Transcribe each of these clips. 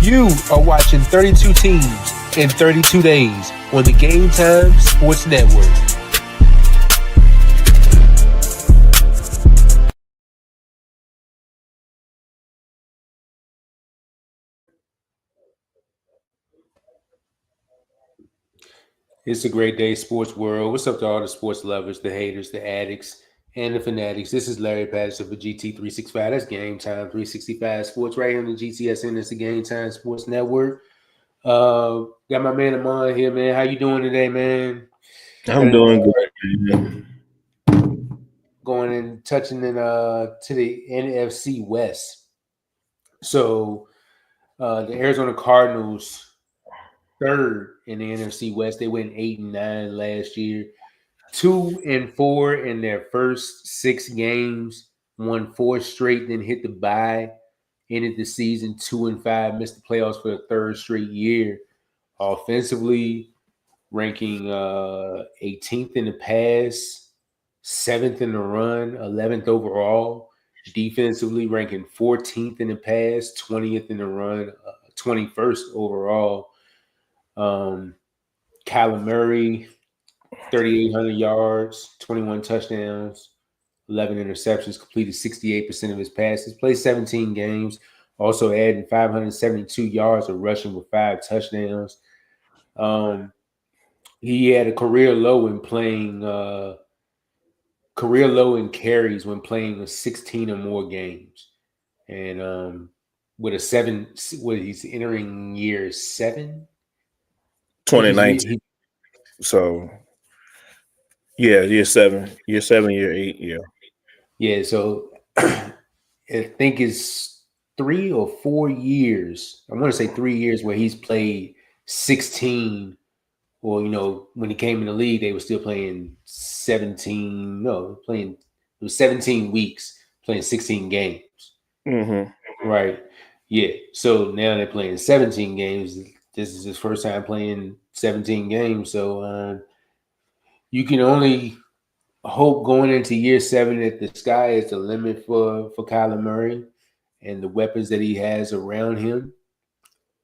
You are watching 32 teams in 32 days on the Game Time Sports Network. It's a great day, sports world. What's up to all the sports lovers, the haters, the addicts, and the fanatics? This is Larry Patterson for GT365. That's Game Time 365 Sports right here on the GTSN. It's the Game Time Sports Network. Got my man Amon here, man. How you doing today, man? I'm doing good, man. Going and touching in to the NFC West. So the Arizona Cardinals third in the NFC West. They went 8-9 last year. 2-4 in their first 6 games. Won 4 straight, then hit the bye. Ended the season 2-5. Missed the playoffs for the 3rd straight year. Offensively, ranking 18th in the pass, 7th in the run, 11th overall. Defensively, ranking 14th in the pass, 20th in the run, 21st overall. Kyler Murray, 3,800 yards, 21 touchdowns, 11 interceptions, completed 68% of his passes, played 17 games, also adding 572 yards of rushing with 5 touchdowns. He had a career low in carries when playing 16 or more games. And with he's entering year 7? 2019. So, yeah, year 7, year 8, yeah. Yeah, so I think it's 3 or 4 years. I want to say 3 years where he's played 16. Or, when he came in the league, they were still playing 17. No, it was 17 weeks, playing 16 games. Mm-hmm. Right. Yeah. So now they're playing 17 games. This is his first time playing 17 games. So you can only hope going into year 7 that the sky is the limit for Kyler Murray and the weapons that he has around him.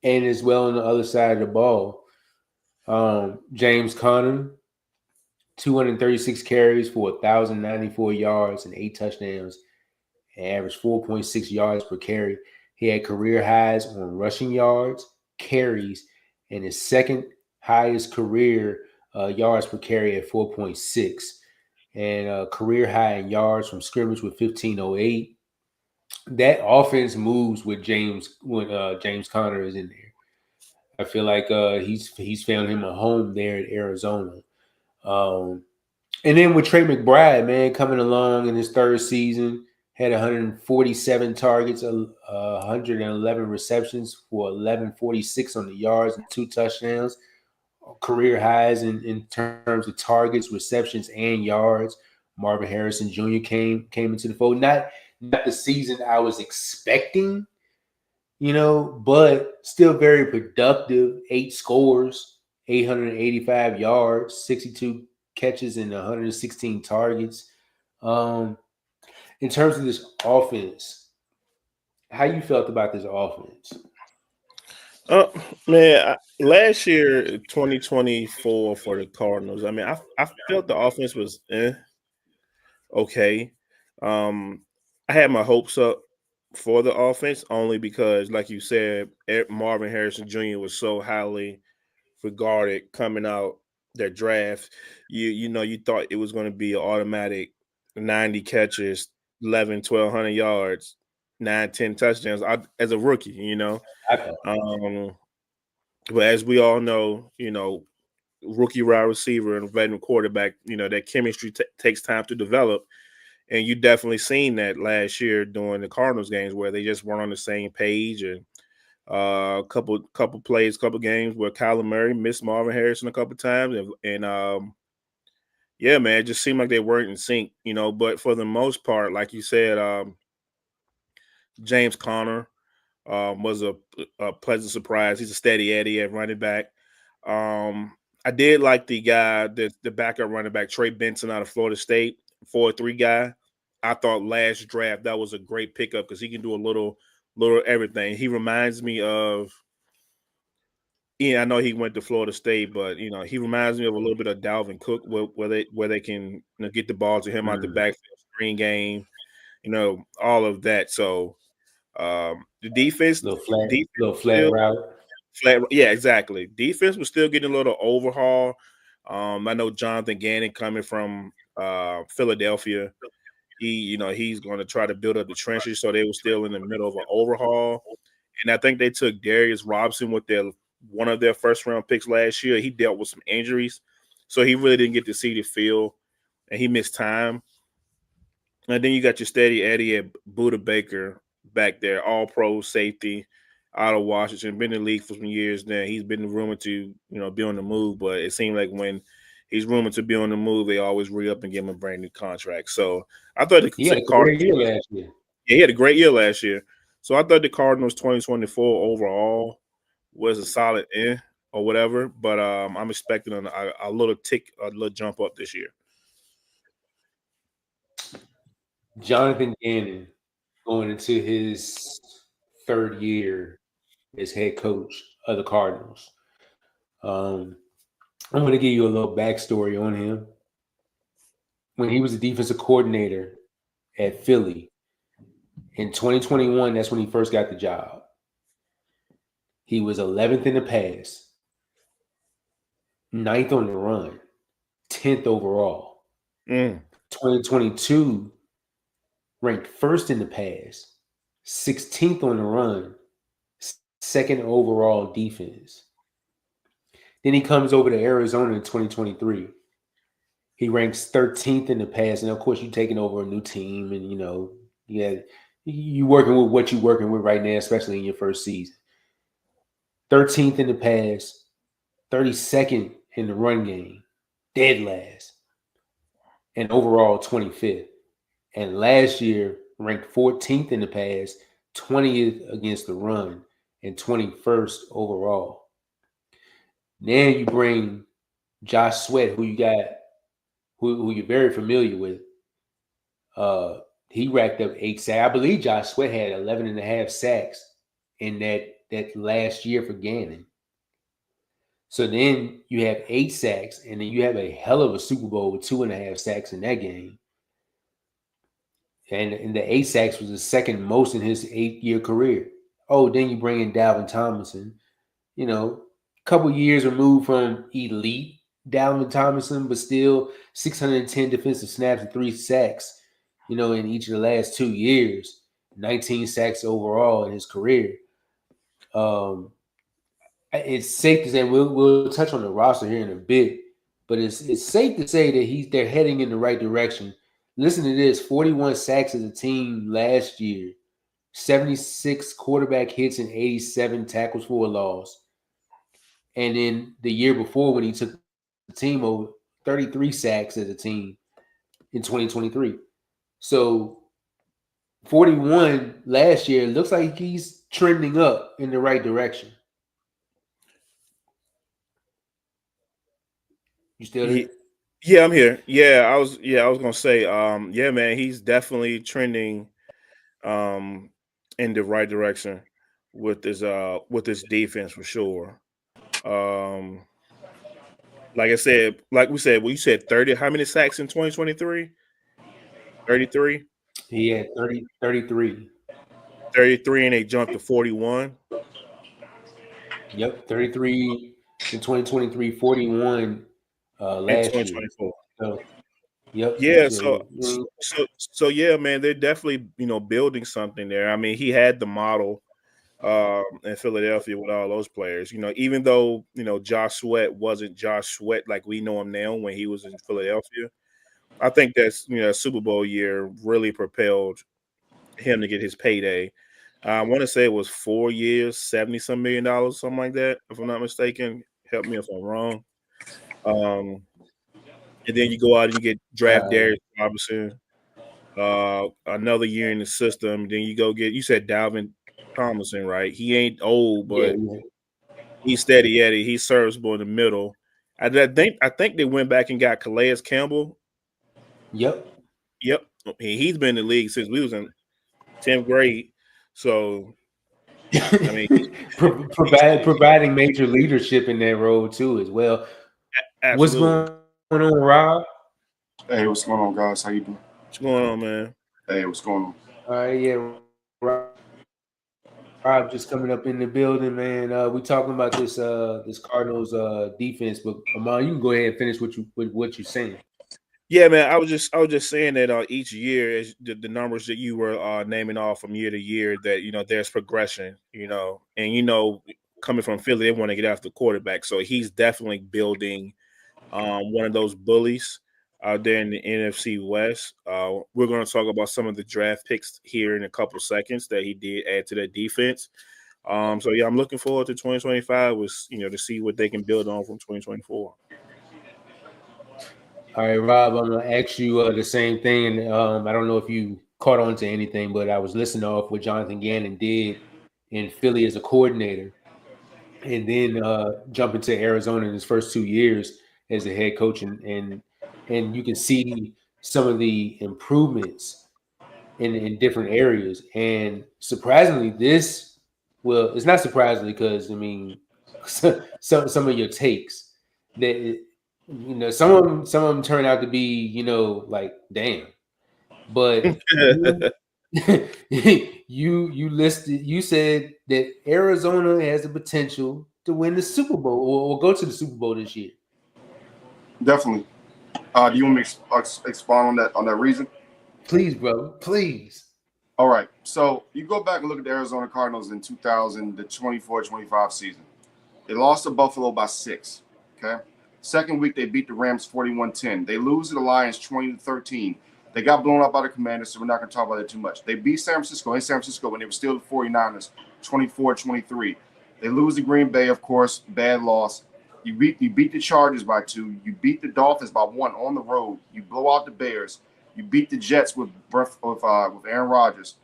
And as well on the other side of the ball, James Conner, 236 carries for 1,094 yards and 8 touchdowns, and averaged 4.6 yards per carry. He had career highs on rushing yards, carries, and his second highest career yards per carry at 4.6, and career high in yards from scrimmage with 1,508. That offense moves with James when James Conner is in there. I feel like he's found him a home there in Arizona. And then with Trey McBride, man, coming along in his 3rd season, had 147 targets, 111 receptions for 1146 on the yards and 2 touchdowns. Career highs in terms of targets, receptions, and yards. Marvin Harrison Jr. came into the fold. Not the season I was expecting, but still very productive. 8 scores, 885 yards, 62 catches, and 116 targets. In terms of this offense, how you felt about this offense? Man, last year, 2024 for the Cardinals, I mean, I felt the offense was okay. I had my hopes up for the offense only because, like you said, Marvin Harrison Jr. was so highly regarded coming out that draft. You thought it was going to be an automatic 90 catches, 1,200 yards, 9-10 touchdowns as a rookie, but as we all know, rookie wide receiver and veteran quarterback, that chemistry takes time to develop. And you definitely seen that last year during the Cardinals games where they just weren't on the same page. And a couple games where Kyler Murray missed Marvin Harrison a couple times. And yeah, man, it just seemed like they weren't in sync, But for the most part, like you said, James Conner was a pleasant surprise. He's a steady Eddie at running back. I did like the guy, the backup running back, Trey Benson out of Florida State, 4-3 guy. I thought last draft that was a great pickup because he can do a little everything. He reminds me of Yeah, I know he went to Florida State, but he reminds me of a little bit of Dalvin Cook, where they can get the ball to him out the Mm. backfield, screen game, all of that. So the defense, defense Little was flat still route. flat. Yeah, exactly. Defense was still getting a little overhaul. I know Jonathan Gannon coming from Philadelphia. He's going to try to build up the trenches, so they were still in the middle of an overhaul. And I think they took Darius Robinson with one of their first round picks last year. He dealt with some injuries, so he really didn't get to see the field, and he missed time. And then you got your steady Eddie at Buda Baker back there, all pro safety out of Washington, been in the league for some years now. He's been rumored to, be on the move, but it seemed like when he's rumored to be on the move, they always re-up and give him a brand new contract. So I thought He had the a Cardinals, great year last year. yeah, he had a great year last year. So I thought the Cardinals 2024 overall was a solid or whatever, but I'm expecting a little a little jump up this year. Jonathan Gannon going into his third year as head coach of the Cardinals. Um, I'm going to give you a little backstory on him. When he was a defensive coordinator at Philly in 2021, that's when he first got the job. He was 11th in the pass, 9th on the run, 10th overall. 2022, ranked first in the pass, 16th on the run, second overall defense. Then he comes over to Arizona in 2023. He ranks 13th in the pass, and of course, you're taking over a new team, and you working with what you're working with right now, especially in your first season. 13th in the pass, 32nd in the run game, dead last, and overall 25th. And last year, ranked 14th in the pass, 20th against the run, and 21st overall. Then you bring Josh Sweat, who you're very familiar with. He racked up 8 sacks. I believe Josh Sweat had 11 and a half sacks in that last year for Gannon. So then you have 8 sacks, and then you have a hell of a Super Bowl with 2.5 sacks in that game. And the 8 sacks was the second most in his 8-year career. Oh, then you bring in Dalvin Tomlinson. A couple years removed from elite Dalvin Tomlinson, but still 610 defensive snaps and 3 sacks, in each of the last 2 years, 19 sacks overall in his career. It's safe to say we'll touch on the roster here in a bit, but it's safe to say that they're heading in the right direction. Listen to this: 41 sacks as a team last year, 76 quarterback hits, and 87 tackles for a loss. And then the year before, when he took the team over, 33 sacks as a team in 2023. So 41 last year looks like he's trending up in the right direction. You still there? Yeah, I'm here. I was gonna say, yeah, man, he's definitely trending in the right direction with his defense for sure. Um like we said, well, you said 30. How many sacks in 2023? 33? He had 33. 33, and they jumped to 41 Yep, 33 in 2023, 41 in last year. 2024. So, yep. Yeah, So, yeah, man, they're definitely, building something there. I mean, he had the model in Philadelphia with all those players. Even though, Josh Sweat wasn't Josh Sweat like we know him now when he was in Philadelphia. I think that's, Super Bowl year really propelled him to get his payday. I want to say it was 4 years, 70 some $1 million, something like that, if I'm not mistaken. Help me if I'm wrong. Um, and then you go out and you get draft uh, Darius Robinson, another year in the system. Then you go get, you said Dalvin Tomlinson, right? He ain't old, yeah, but he's steady Eddie. He's serviceable in the middle. I think they went back and got Calais Campbell. yep. Yep, he's been in the league since we was in 10th grade. So I mean, Providing major leadership in that role too, as well. What's absolutely. going on, Rob? Hey, what's going on, guys? How you doing? What's going on, man? Hey, what's going on? Yeah, Rob just coming up in the building, man. We talking about this Cardinals defense, but Amon, you can go ahead and finish what you're saying. Yeah, man. I was just saying that each year, as the numbers that you were naming off from year to year, that there's progression. And coming from Philly, they want to get after the quarterback, so he's definitely building one of those bullies out there in the NFC West. We're going to talk about some of the draft picks here in a couple seconds that he did add to that defense. So yeah, I'm looking forward to 2025 to see what they can build on from 2024. All right, Rob, I'm gonna ask you the same thing. I don't know if you caught on to anything, but I was listening off what Jonathan Gannon did in Philly as a coordinator, and then jumping to Arizona in his first 2 years as a head coach, and you can see some of the improvements in different areas. And surprisingly, it's not surprisingly because I mean, some of your takes that some of them turn out to be like damn, but you you said that Arizona has the potential to win the Super Bowl or go to the Super Bowl this year. Definitely. Do you want me to expound on that reason? Please, brother, please. All right. So you go back and look at the Arizona Cardinals in 2000, the 24-25 season. They lost to Buffalo by 6. Okay. Second week, they beat the Rams 41-10. They lose to the Lions 20-13. They got blown up by the Commanders, so we're not going to talk about that too much. They beat San Francisco when they were still the 49ers 24-23. They lose to Green Bay, of course, bad loss. You beat the Chargers by 2. You beat the Dolphins by 1 on the road. You blow out the Bears. You beat the Jets with Aaron Rodgers.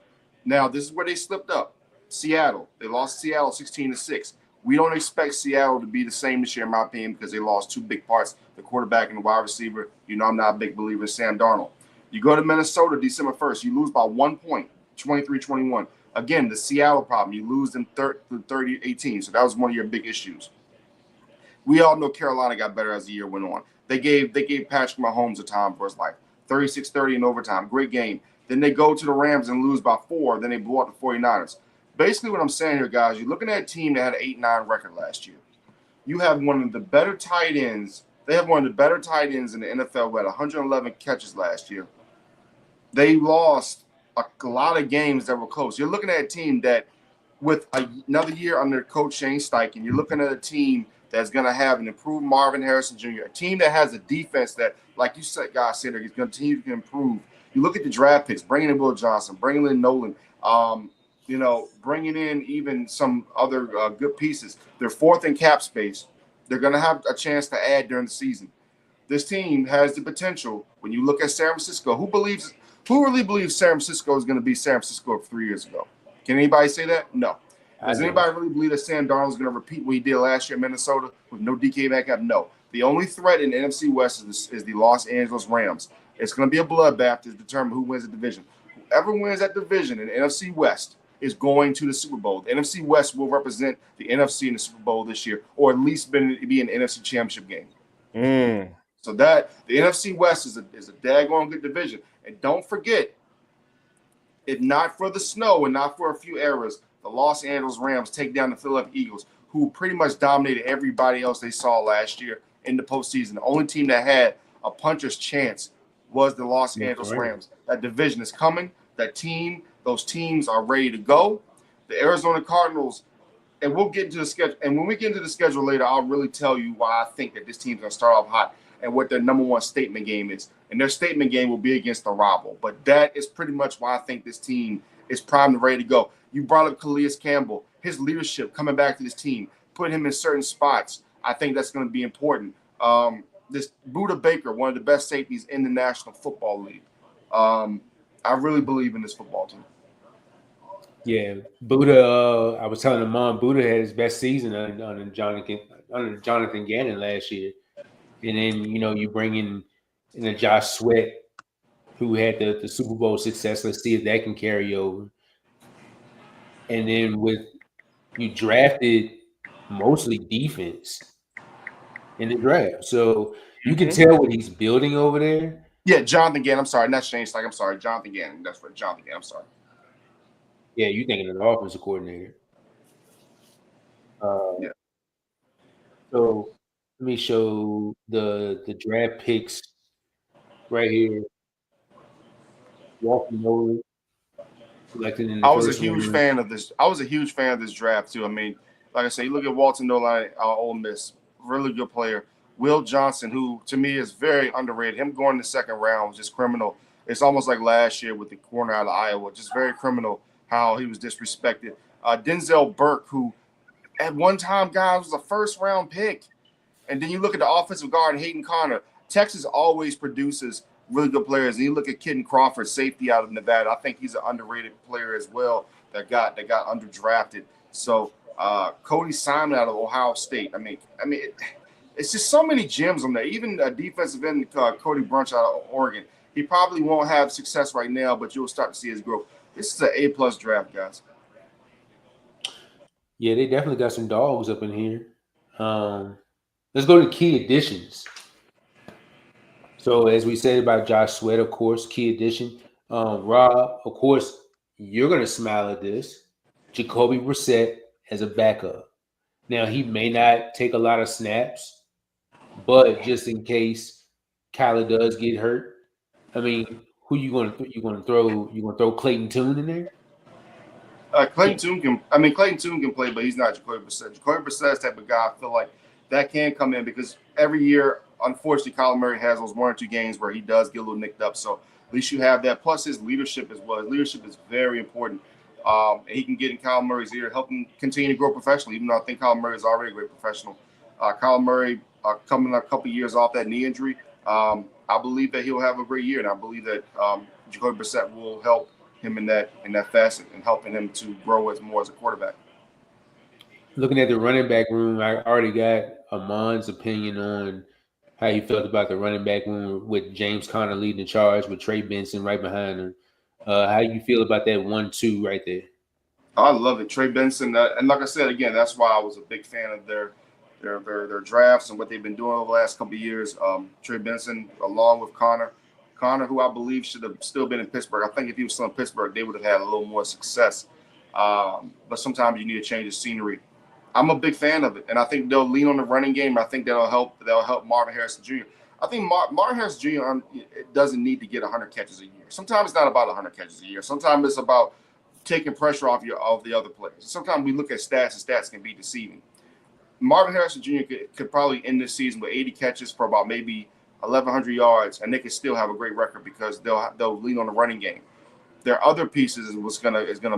Now, this is where they slipped up. Seattle. They lost Seattle 16-6. We don't expect Seattle to be the same this year, in my opinion, because they lost 2 big parts, the quarterback and the wide receiver. I'm not a big believer in Sam Darnold. You go to Minnesota December 1st. You lose by 1 point, 23-21. Again, the Seattle problem. You lose them 30-18. So that was one of your big issues. We all know Carolina got better as the year went on. They gave Patrick Mahomes a time for his life. 36-30 in overtime. Great game. Then they go to the Rams and lose by 4. Then they blew out the 49ers. Basically, what I'm saying here, guys, you're looking at a team that had an 8-9 record last year. You have one of the better tight ends. They have one of the better tight ends in the NFL who had 111 catches last year. They lost a lot of games that were close. You're looking at a team that, with another year under Coach Shane Steichen, you're looking at a team that's going to have an improved Marvin Harrison Jr., a team that has a defense that, like you said, guys said, is going to continue to improve. You look at the draft picks, bringing in Will Johnson, bringing in Nolan, bringing in even some other good pieces. They're 4th in cap space. They're going to have a chance to add during the season. This team has the potential. When you look at San Francisco, who really believes San Francisco is going to be San Francisco 3 years ago? Can anybody say that? No. Does anybody really believe that Sam Darnold is going to repeat what he did last year in Minnesota with no DK Metcalf? No. The only threat in the NFC West is the Los Angeles Rams. It's going to be a bloodbath to determine who wins the division. Whoever wins that division in the NFC West is going to the Super Bowl. The NFC West will represent the NFC in the Super Bowl this year, or at least be in the NFC Championship game. So that the NFC West is a daggone good division. And don't forget, if not for the snow and not for a few errors, the Los Angeles Rams take down the Philadelphia Eagles, who pretty much dominated everybody else they saw last year in the postseason. The only team that had a puncher's chance was the Los Angeles Rams. That division is coming. Those teams are ready to go. The Arizona Cardinals, and we'll get into the schedule. And when we get into the schedule later, I'll really tell you why I think that this team's going to start off hot and what their number one statement game is. And their statement game will be against the rival. But that is pretty much why I think this team is primed and ready to go. You brought up Calais Campbell, his leadership coming back to this team, putting him in certain spots. I think that's going to be important. This Buda Baker, one of the best safeties in the National Football League. I really believe in this football team. Yeah, Buda. I was telling him, Mom, Buda had his best season under Jonathan Gannon last year, and then you bring in a Josh Sweat, who had the Super Bowl success. Let's see if that can carry over. And then with you drafted mostly defense in the draft. So you can tell what he's building over there. Yeah, Jonathan Gannon. I'm sorry, not Shane Steichen. I'm sorry, Jonathan Gannon. That's for Jonathan Gannon. I'm sorry. Yeah, you're thinking of the offensive coordinator. Yeah. So let me show the draft picks right here. Walker Nolan selected in the I was a first huge round. fan of this. I was a huge fan of this draft too. I mean, like I say, you look at Walter Nolan, Ole Miss, really good player. Will Johnson, who to me is very underrated. Him going in the second round was just criminal. It's almost like last year with the corner out of Iowa, just very criminal how he was disrespected. Denzel Burke, who at one time, guys, was a first round pick. And then you look at the offensive guard, Hayden Connor. Texas always produces really good players. And you look at Kitten Crawford, safety out of Nevada. I think he's an underrated player as well that got underdrafted. So Cody Simon out of Ohio State. I mean, it's just so many gems on there. Even a defensive end, Cody Brunch out of Oregon. He probably won't have success right now, but you'll start to see his growth. This is an A+ draft, guys. Yeah, they definitely got some dogs up in here. Let's go to key additions. So as we said about Josh Sweat, of course, key addition. Rob, of course, you're gonna smile at this. Jacoby Brissett as a backup. Now he may not take a lot of snaps, but just in case Kyler does get hurt, I mean, who you gonna throw? You gonna throw Clayton Tune in there? Clayton Tune can play, but he's not Jacoby Brissett. Jacoby Brissett's type of guy. I feel like that can come in because every year, unfortunately, Kyler Murray has those 1 or 2 games where he does get a little nicked up. So at least you have that. Plus his leadership as well. His leadership is very important. And he can get in Kyler Murray's ear, help him continue to grow professionally, even though I think Kyler Murray is already a great professional. Kyler Murray coming a couple years off that knee injury, I believe that he'll have a great year. And I believe that Jacoby Brissett will help him in that facet and helping him to grow as more as a quarterback. Looking at the running back room, I already got Amon's opinion on how he felt about the running back room with James Conner leading the charge with Trey Benson right behind him. How you feel about that 1-2 right there? I love it, Trey Benson, and like I said again, that's why I was a big fan of their drafts and what they've been doing over the last couple of years. Trey Benson, along with Connor, who I believe should have still been in Pittsburgh. I think if he was still in Pittsburgh, they would have had a little more success. But sometimes you need to change the scenery. I'm a big fan of it, and I think they'll lean on the running game. I think that'll help. Marvin Harrison Jr. I think Marvin Harrison Jr. Doesn't need to get 100 catches a year. Sometimes it's not about 100 catches a year. Sometimes it's about taking pressure off the other players. Sometimes we look at stats, and stats can be deceiving. Marvin Harrison Jr. could probably end this season with 80 catches for about maybe 1,100 yards, and they can still have a great record because they'll lean on the running game. Their other pieces is what's gonna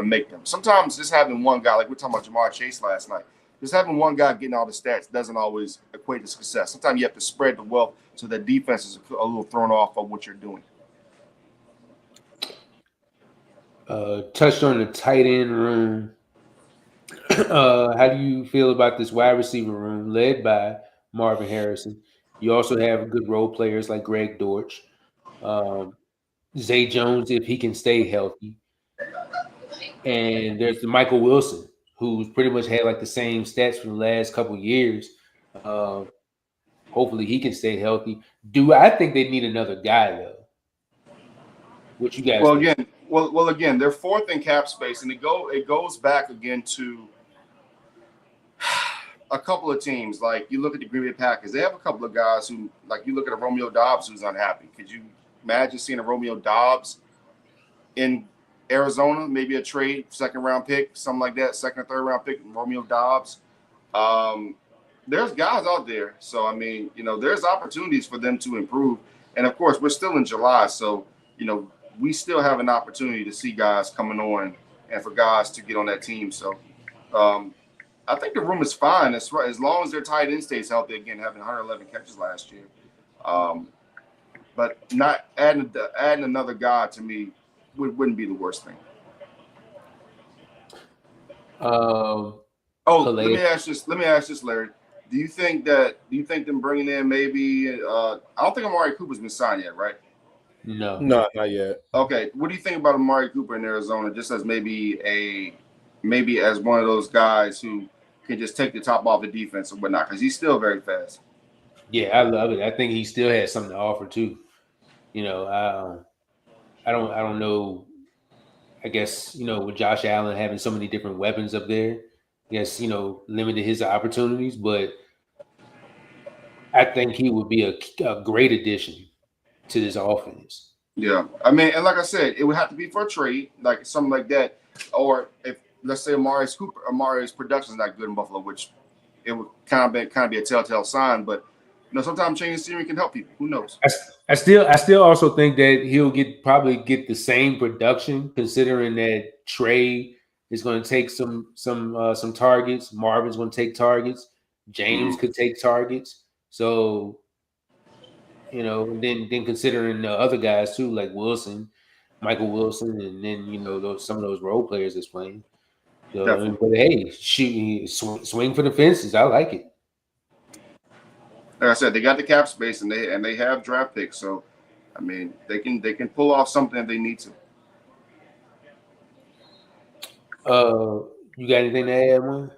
make them. Sometimes just having one guy, like we're talking about Jamar Chase last night, just having one guy getting all the stats doesn't always equate to success. Sometimes you have to spread the wealth so that defense is a little thrown off of what you're doing. Touched on the tight end room. How do you feel about this wide receiver room led by Marvin Harrison? You also have good role players like Greg Dortch, Zay Jones if he can stay healthy, and there's the Michael Wilson who's pretty much had like the same stats for the last couple of years. Hopefully he can stay healthy. I think they need another guy though? What you guys? Think? Again, they're fourth in cap space, and it goes back again to a couple of teams. Like you look at the Green Bay Packers, they have a couple of guys who, like you look at a Romeo Doubs who's unhappy. Could you imagine seeing a Romeo Doubs in Arizona? Maybe a trade, second round pick, something like that, second or third round pick, Romeo Doubs. There's guys out there, so I mean, there's opportunities for them to improve. And of course, we're still in July, so we still have an opportunity to see guys coming on and for guys to get on that team. So I think the room is fine as long as their tight end stays healthy. Again, having 111 catches last year, but not adding another guy to me wouldn't be the worst thing. Let me ask this, Larry. Do you think them bringing in maybe? I don't think Amari Cooper's been signed yet, right? No, not yet. Okay, what do you think about Amari Cooper in Arizona? Just as maybe a maybe as one of those guys who can just take the top off the defense and whatnot, because he's still very fast. Yeah, I love it. I think he still has something to offer too. You know, I don't know. I guess with Josh Allen having so many different weapons up there, I guess limited his opportunities. But I think he would be a great addition to this offense. Yeah, I mean, and like I said, it would have to be for a trade, like something like that, or if let's say Amari's production is not good in Buffalo, which it would kind of be a telltale sign. But sometimes changing scenery can help people. Who knows? I still also think that he'll probably get the same production, considering that Trey is going to take some targets. Marvin's going to take targets. James could take targets. So and then considering the other guys too, like Michael Wilson, and then some of those role players that's playing. So, but hey, swing for the fences. I like it. Like I said, they got the cap space and they have draft picks, so I mean they can pull off something if they need to. You got anything to add, man?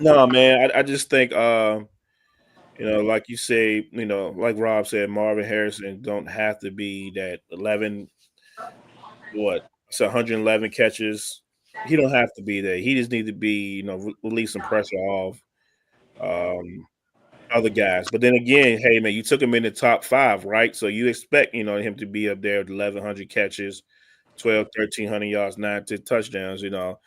No, man. I just think like you say, like Rob said, Marvin Harrison don't have to be that 11. What? It's 111 catches. He don't have to be there. He just need to be, release some pressure off other guys. But then again, hey man, you took him in the top 5, right? So you expect him to be up there with 1,100 catches, 1,300 yards, 9 touchdowns. Like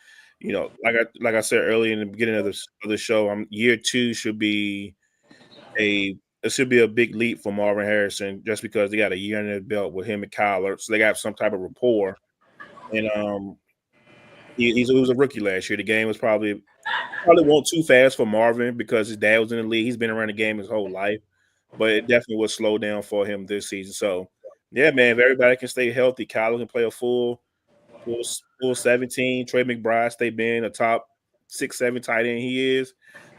I said earlier in the beginning of the show, year 2 should be it should be a big leap for Marvin Harrison just because they got a year in their belt with him and Kyler, so they got some type of rapport. And he was a rookie last year. The game was probably won't too fast for Marvin because his dad was in the league. He's been around the game his whole life, but it definitely was slow down for him this season. So, yeah, man, if everybody can stay healthy, Kyler can play a full 17. Trey McBride stay being a top 6-7 tight end he is.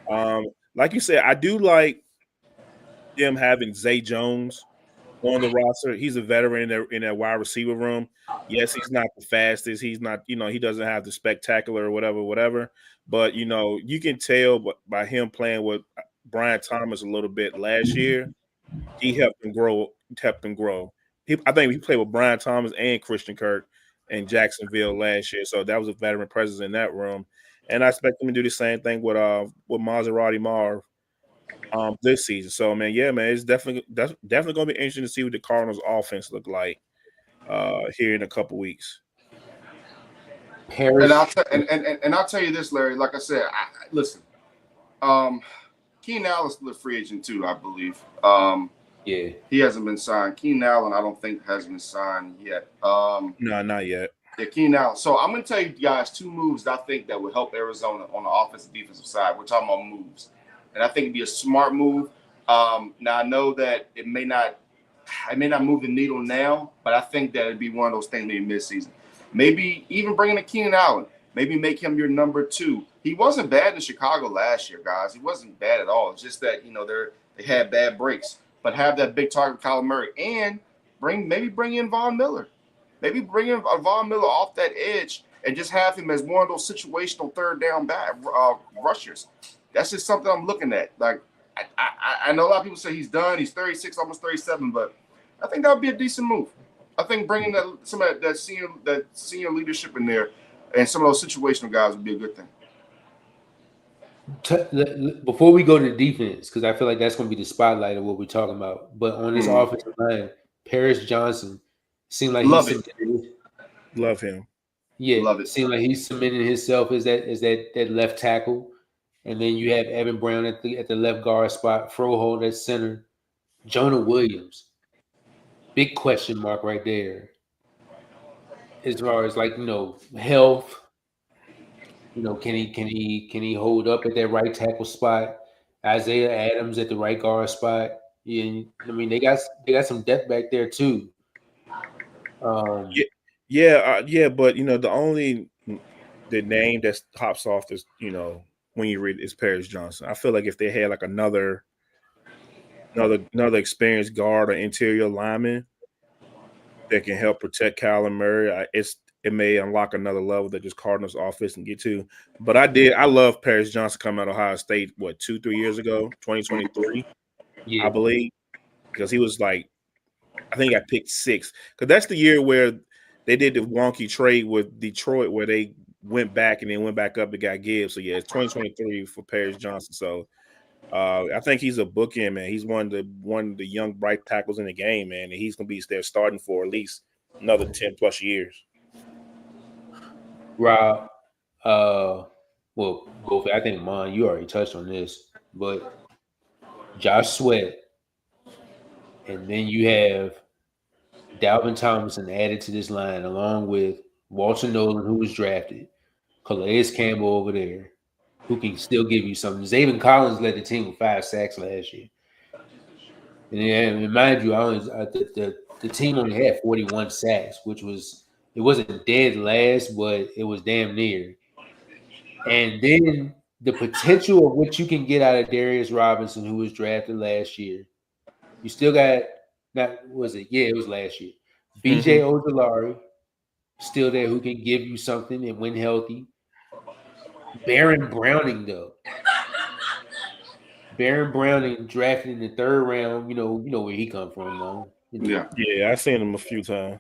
Like you said, I do like them having Zay Jones on the roster. He's a veteran in that wide receiver room. Yes, he's not the fastest. He's not, he doesn't have the spectacular or whatever. But, you can tell by him playing with Brian Thomas a little bit last year, he helped him grow. I think he played with Brian Thomas and Christian Kirk in Jacksonville last year. So that was a veteran presence in that room. And I expect him to do the same thing with Maserati Marv this season. So man, yeah, man, it's definitely going to be interesting to see what the Cardinals offense look like here in a couple weeks. And I'll tell you this, Larry. Like I said, listen. Keenan Allen's still a free agent too, I believe. Yeah, he hasn't been signed. Keenan Allen, I don't think has been signed yet. No, not yet. Yeah, Keenan Allen. So I'm going to tell you guys 2 moves that I think that would help Arizona on the offensive defensive side. We're talking about moves, and I think it'd be a smart move. Now I know that it may not move the needle now, but I think that it'd be one of those things maybe midseason. Maybe even bringing a Keenan Allen. Maybe make him your number 2. He wasn't bad in Chicago last year, guys. He wasn't bad at all. It's just that they had bad breaks. But have that big target, Kyler Murray, and bring in Von Miller. Maybe bring in Von Miller off that edge and just have him as one of those situational third down rushers. That's just something I'm looking at. Like I know a lot of people say he's done. He's 36, almost 37, but I think that would be a decent move. I think bringing some of that senior leadership in there and some of those situational guys would be a good thing. Before we go to the defense, because I feel like that's going to be the spotlight of what we're talking about. But on this offensive line, Paris Johnson seemed like love him. Yeah, love it. Seemed like he's submitting himself as that left tackle, and then you have Evan Brown at the left guard spot, Froholt at center, Jonah Williams. Big question mark right there. As far as health. Can he hold up at that right tackle spot? Isaiah Adams at the right guard spot. Yeah, I mean they got some depth back there too. But the name that hops off is when you read is Paris Johnson. I feel like if they had like another experienced guard or interior lineman that can help protect Kyler Murray, it may unlock another level that just Cardinals offense can get to. But I love Paris Johnson coming out of Ohio State, 2-3 years ago, 2023, Yeah. I believe, because he was like, I think I picked 6, because that's the year where they did the wonky trade with Detroit where they went back and then went back up and got Gibbs. So, yeah, it's 2023 for Paris Johnson. So, I think he's a bookend, man. He's one of the young, bright tackles in the game, man, and he's going to be there starting for at least another 10-plus years. Rob, well, both. I think, Mon, you already touched on this, but Josh Sweat, and then you have Dalvin Tomlinson added to this line, along with Walter Nolan, who was drafted, Calais Campbell over there, who can still give you something. Zaven Collins led the team with 5 sacks last year. And mind you, the team only had 41 sacks, which it wasn't dead last, but it was damn near. And then the potential of what you can get out of Darius Robinson, who was drafted last year. You still got it was last year. BJ Ojolari still there, who can give you something and when healthy. Baron Browning, though. Baron Browning drafted in the 3rd round. You know where he come from, though. Yeah, I've seen him a few times.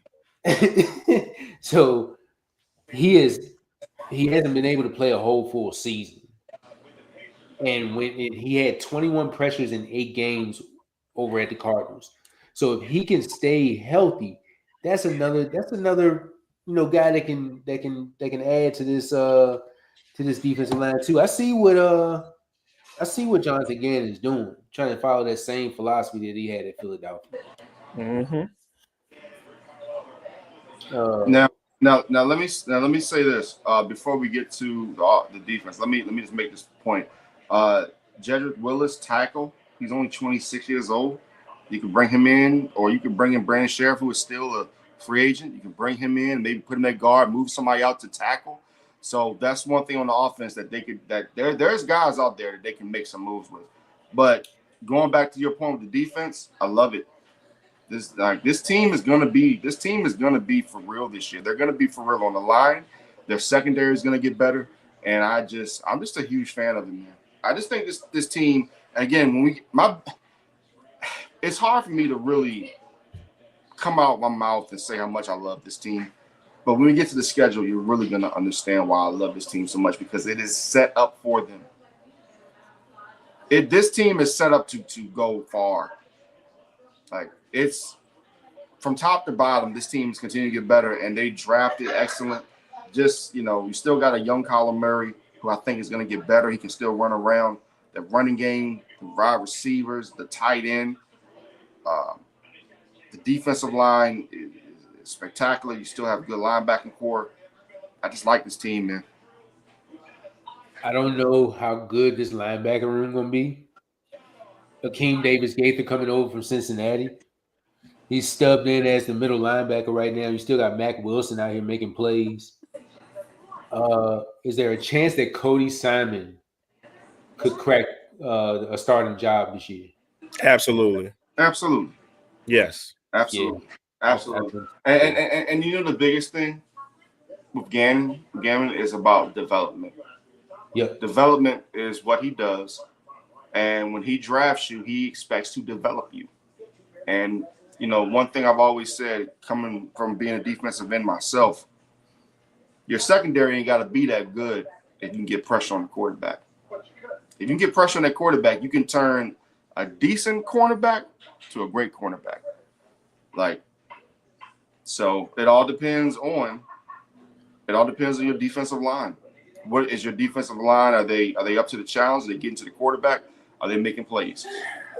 So he hasn't been able to play a whole full season. And he had 21 pressures in 8 games over at the Cardinals. So if he can stay healthy, that's another guy that can add to this defensive line too. I see what Jonathan Gannon is doing, trying to follow that same philosophy that he had at Philadelphia. Mm-hmm. Now let me say this before we get to the defense. Let me just make this point. Jedrick Willis, tackle. He's only 26 years old. You can bring him in, or you can bring in Brandon Sheriff, who is still a free agent. You can bring him in, maybe put him at guard, move somebody out to tackle. So that's one thing on the offense that they could. There's guys out there that they can make some moves with. But going back to your point with the defense, I love it. This team is gonna be for real this year. They're gonna be for real on the line. Their secondary is gonna get better, and I'm just a huge fan of them, man. I just think this team. Again, it's hard for me to really come out my mouth and say how much I love this team. But when we get to the schedule, you're really gonna understand why I love this team so much, because it is set up for them. This team is set up to go far. Like, it's from top to bottom, this team is continuing to get better, and they drafted excellent. Just, you still got a young Kyler Murray, who I think is going to get better. He can still run around. The running game, the wide receivers, the tight end, the defensive line is spectacular. You still have good linebacking core. I just like this team, man. I don't know how good this linebacker room going to be. Akeem Davis-Gaither coming over from Cincinnati. He's stubbed in as the middle linebacker right now. You still got Mac Wilson out here making plays. Is there a chance that Cody Simon could crack a starting job this year? Absolutely. Yes. Absolutely. Absolutely. And the biggest thing with Gannon is about development. Yep. Development is what he does. And when he drafts you, he expects to develop you. And, one thing I've always said, coming from being a defensive end myself, your secondary ain't got to be that good if you can get pressure on the quarterback. If you can get pressure on that quarterback, you can turn a decent cornerback to a great cornerback. So it all depends on your defensive line. What is your defensive line? Are they up to the challenge? Are they getting to the quarterback? Are they making plays?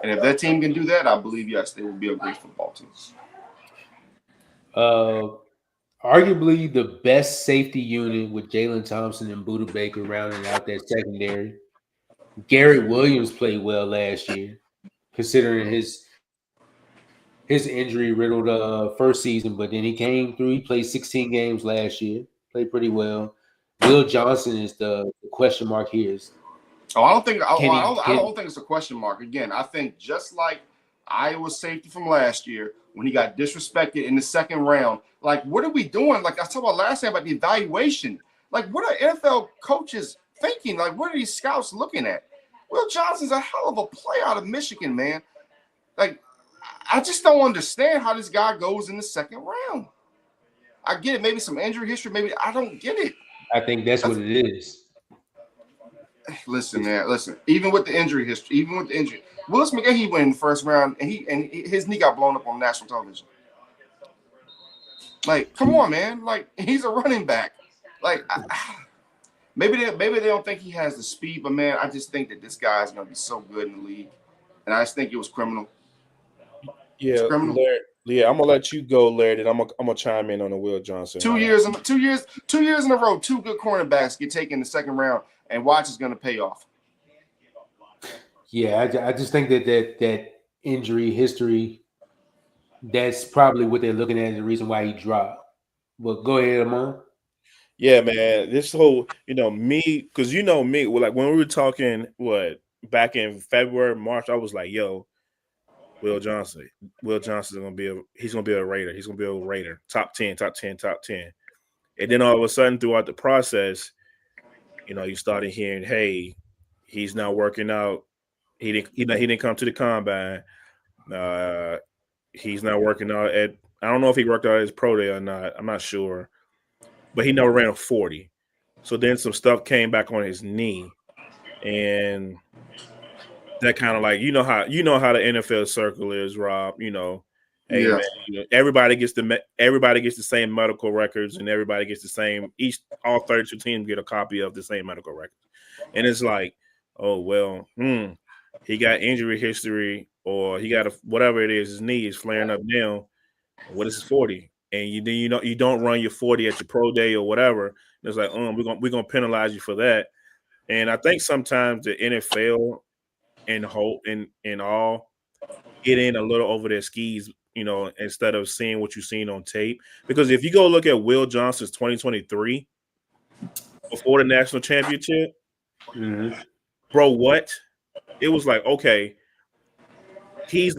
And if that team can do that, I believe, yes, they will be a great football team. Arguably the best safety unit with Jalen Thompson and Budda Baker rounding out that secondary. Garrett Williams played well last year, considering his injury-riddled first season, but then he came through. He played 16 games last year, played pretty well. Will Johnson is the question mark here. I don't think it's a question mark. Again, I think just like Iowa safety from last year when he got disrespected in the second round. Like, what are we doing? Like I talked about last time about the evaluation. Like, what are NFL coaches thinking? Like, what are these scouts looking at? Will Johnson's a hell of a player out of Michigan, man. Like, I just don't understand how this guy goes in the second round. I get it. Maybe some injury history. Maybe I don't get it. I think that's what it is. Listen, man. Listen. Even with the injury history, Willis McGahee went in the first round, and his knee got blown up on national television. Like, come on, man. Like, he's a running back. Like, maybe they don't think he has the speed, but man, I just think that this guy is gonna be so good in the league, and I just think it was criminal. Yeah, Larry, I'm gonna let you go, Larry, and I'm gonna chime in on the Will Johnson. 2 years in a row, two good cornerbacks get taken in the second round, and watch is gonna pay off. Yeah, I just think that injury history, that's probably what they're looking at, the reason why he dropped. But go ahead, Amon. Yeah, man. This whole, me, because me, like when we were talking, back in February, March, I was like, yo, Will Johnson. Will Johnson's gonna be a Raider. He's gonna be a Raider. Top 10. And then all of a sudden, throughout the process, you started hearing, hey, he's not working out. He didn't come to the combine. He's not working out at. I don't know if he worked out at his pro day or not. I'm not sure, but he never ran a 40. So then some stuff came back on his knee, and that kind of like how the NFL circle is, Rob. Hey, Yeah. man, everybody gets the same medical records, and everybody gets the same. All 32 teams get a copy of the same medical records, and it's like, oh well, he got injury history, or he got whatever it is, his knee is flaring up now. What is his 40? And you don't run your 40 at your pro day or whatever. It's like, we're gonna penalize you for that. And I think sometimes the NFL and all get in a little over their skis, instead of seeing what you've seen on tape. Because if you go look at Will Johnson's 2023 before the national championship, bro, what? It was like, okay, he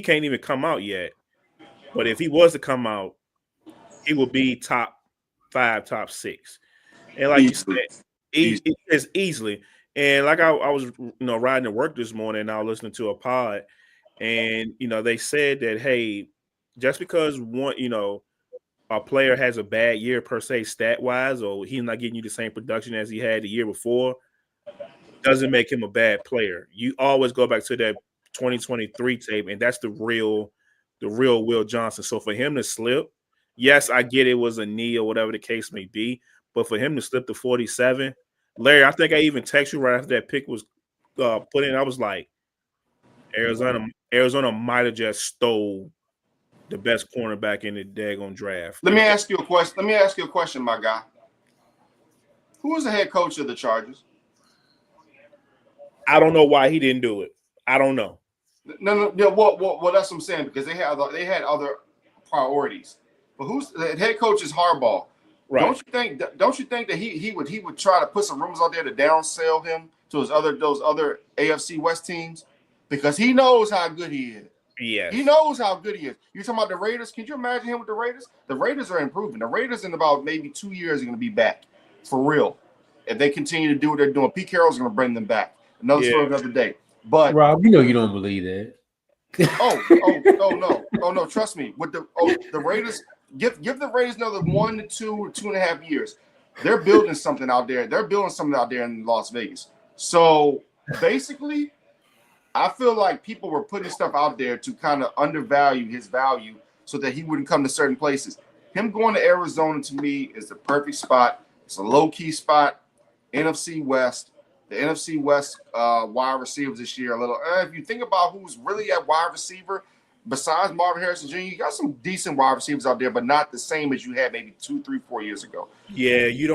can't even come out yet. But if he was to come out, he would be top 5, top 6. And like Easily. you said, it's easily. And like I was, riding to work this morning, and I was listening to a pod, and they said that, hey, just because a player has a bad year per se stat wise, or he's not getting you the same production as he had the year before, doesn't make him a bad player. You always go back to that 2023 tape, and that's the real Will Johnson. So for him to slip, yes, I get it was a knee or whatever the case may be, but for him to slip to 47, Larry, I think I even texted you right after that pick was put in. I was like, Arizona might have just stole the best cornerback in the daggone draft. Let me ask you a question, my guy. Who was the head coach of the Chargers? I don't know why he didn't do it. I don't know. No. Well, that's what I'm saying, because they had other priorities. But who's the head coach is Harbaugh. Right. Don't you think that he would try to put some rumors out there to downsell him to those other AFC West teams, because he knows how good he is. Yes. He knows how good he is. You're talking about the Raiders. Can you imagine him with the Raiders? The Raiders are improving. The Raiders in about maybe 2 years are going to be back for real. If they continue to do what they're doing, Pete Carroll's going to bring them back. Another story another day. But Rob, you don't believe that. Oh no! Trust me. With the Raiders, give the Raiders another 1 to 2 or 2.5 years. They're building something out there. They're building something out there in Las Vegas. So basically, I feel like people were putting stuff out there to kind of undervalue his value so that he wouldn't come to certain places. Him going to Arizona, to me, is the perfect spot. It's a low-key spot. NFC West. The NFC West wide receivers this year a little. If you think about who's really at wide receiver, besides Marvin Harrison Jr., you got some decent wide receivers out there, but not the same as you had maybe 2, 3, 4 years ago. Yeah, you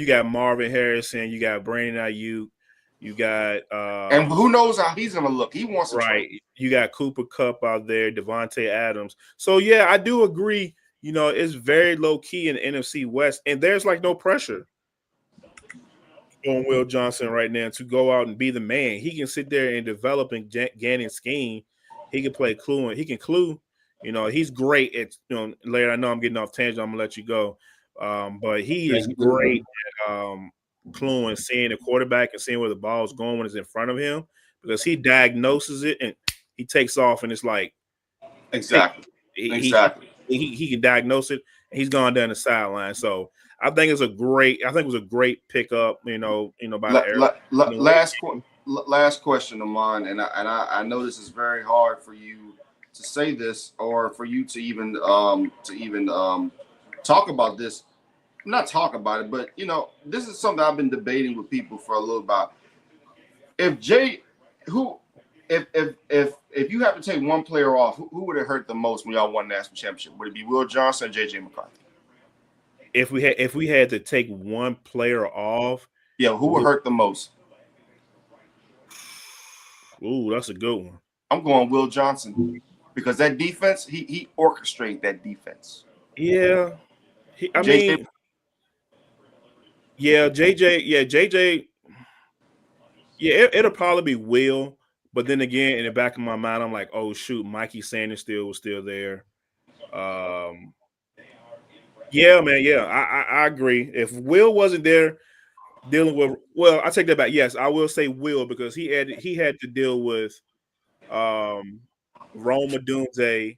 got Marvin Harrison, you got Brandon Ayuk, you got and who knows how he's gonna look. He wants right. You got Cooper Kupp out there, Devontae Adams. So yeah, I do agree. It's very low key in the NFC West, and there's like no pressure on Will Johnson right now to go out and be the man. He can sit there and develop and gain and scheme He can play clue, and he can clue. You know, he's great at, you know, Larry, I know I'm getting off tangent. I'm going to let you go. But he is great at cluing, seeing the quarterback and seeing where the ball is going when it's in front of him, because he diagnoses it and he takes off, and it's like exactly. He can diagnose it, and he's gone down the sideline. So I think it was a great pickup. You know, by the last question of mine, and I know this is very hard for you to say this, or for you to even talk about this. Not talk about it, but you know, this is something I've been debating with people for a little while. If you have to take one player off, who would it hurt the most when y'all won the national championship? Would it be Will Johnson or JJ McCarthy? If we had to take one player off, yeah, who would hurt the most? Ooh, that's a good one. I'm going Will Johnson, because that defense, he orchestrated that defense. Yeah, JJ. Yeah, it'll probably be Will. But then again, in the back of my mind, I'm like, oh shoot, Mikey Sanders was still there. Yeah, man. Yeah, I agree. If Will wasn't there dealing with, well, I take that back. Yes, I will say Will, because he had to deal with Rome Odunze,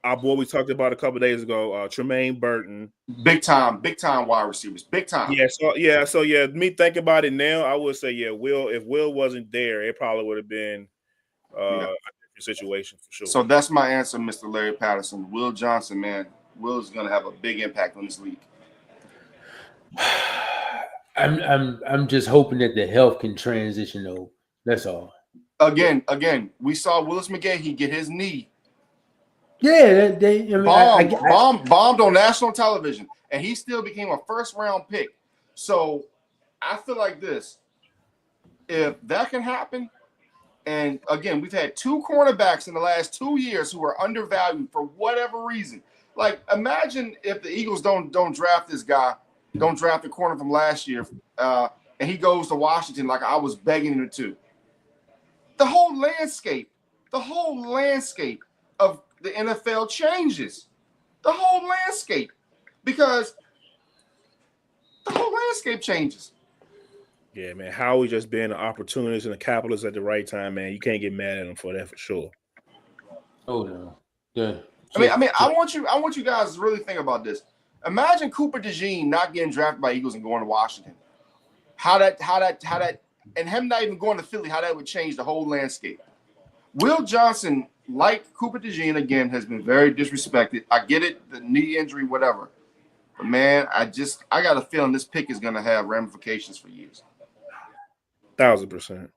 our boy we talked about a couple of days ago, Tremaine Burton. Big time wide receivers. Big time. So me thinking about it now, I would say, Will, if Will wasn't there, it probably would have been a different situation for sure. So that's my answer, Mr. Larry Patterson. Will Johnson, man. Will's gonna have a big impact on this league. I'm just hoping that the health can transition over. That's all. Again, we saw Willis McGahee get his knee. Yeah, bombed on national television, and he still became a first-round pick. So I feel like this: if that can happen, and again, we've had two cornerbacks in the last 2 years who are undervalued for whatever reason. Like, imagine if the Eagles don't draft this guy, don't draft the corner from last year, and he goes to Washington like I was begging him to. The whole landscape of the NFL changes. The whole landscape, because the whole landscape changes. Yeah, man. Howie just being an opportunist and a capitalist at the right time, man. You can't get mad at him for that, for sure. Oh no. Yeah. I want you guys to really think about this. Imagine Cooper DeJean not getting drafted by Eagles and going to Washington. How that, and him not even going to Philly, how that would change the whole landscape. Will Johnson, like Cooper DeJean, again, has been very disrespected. I get it, the knee injury, whatever. But man, I got a feeling this pick is going to have ramifications for years. 1,000%.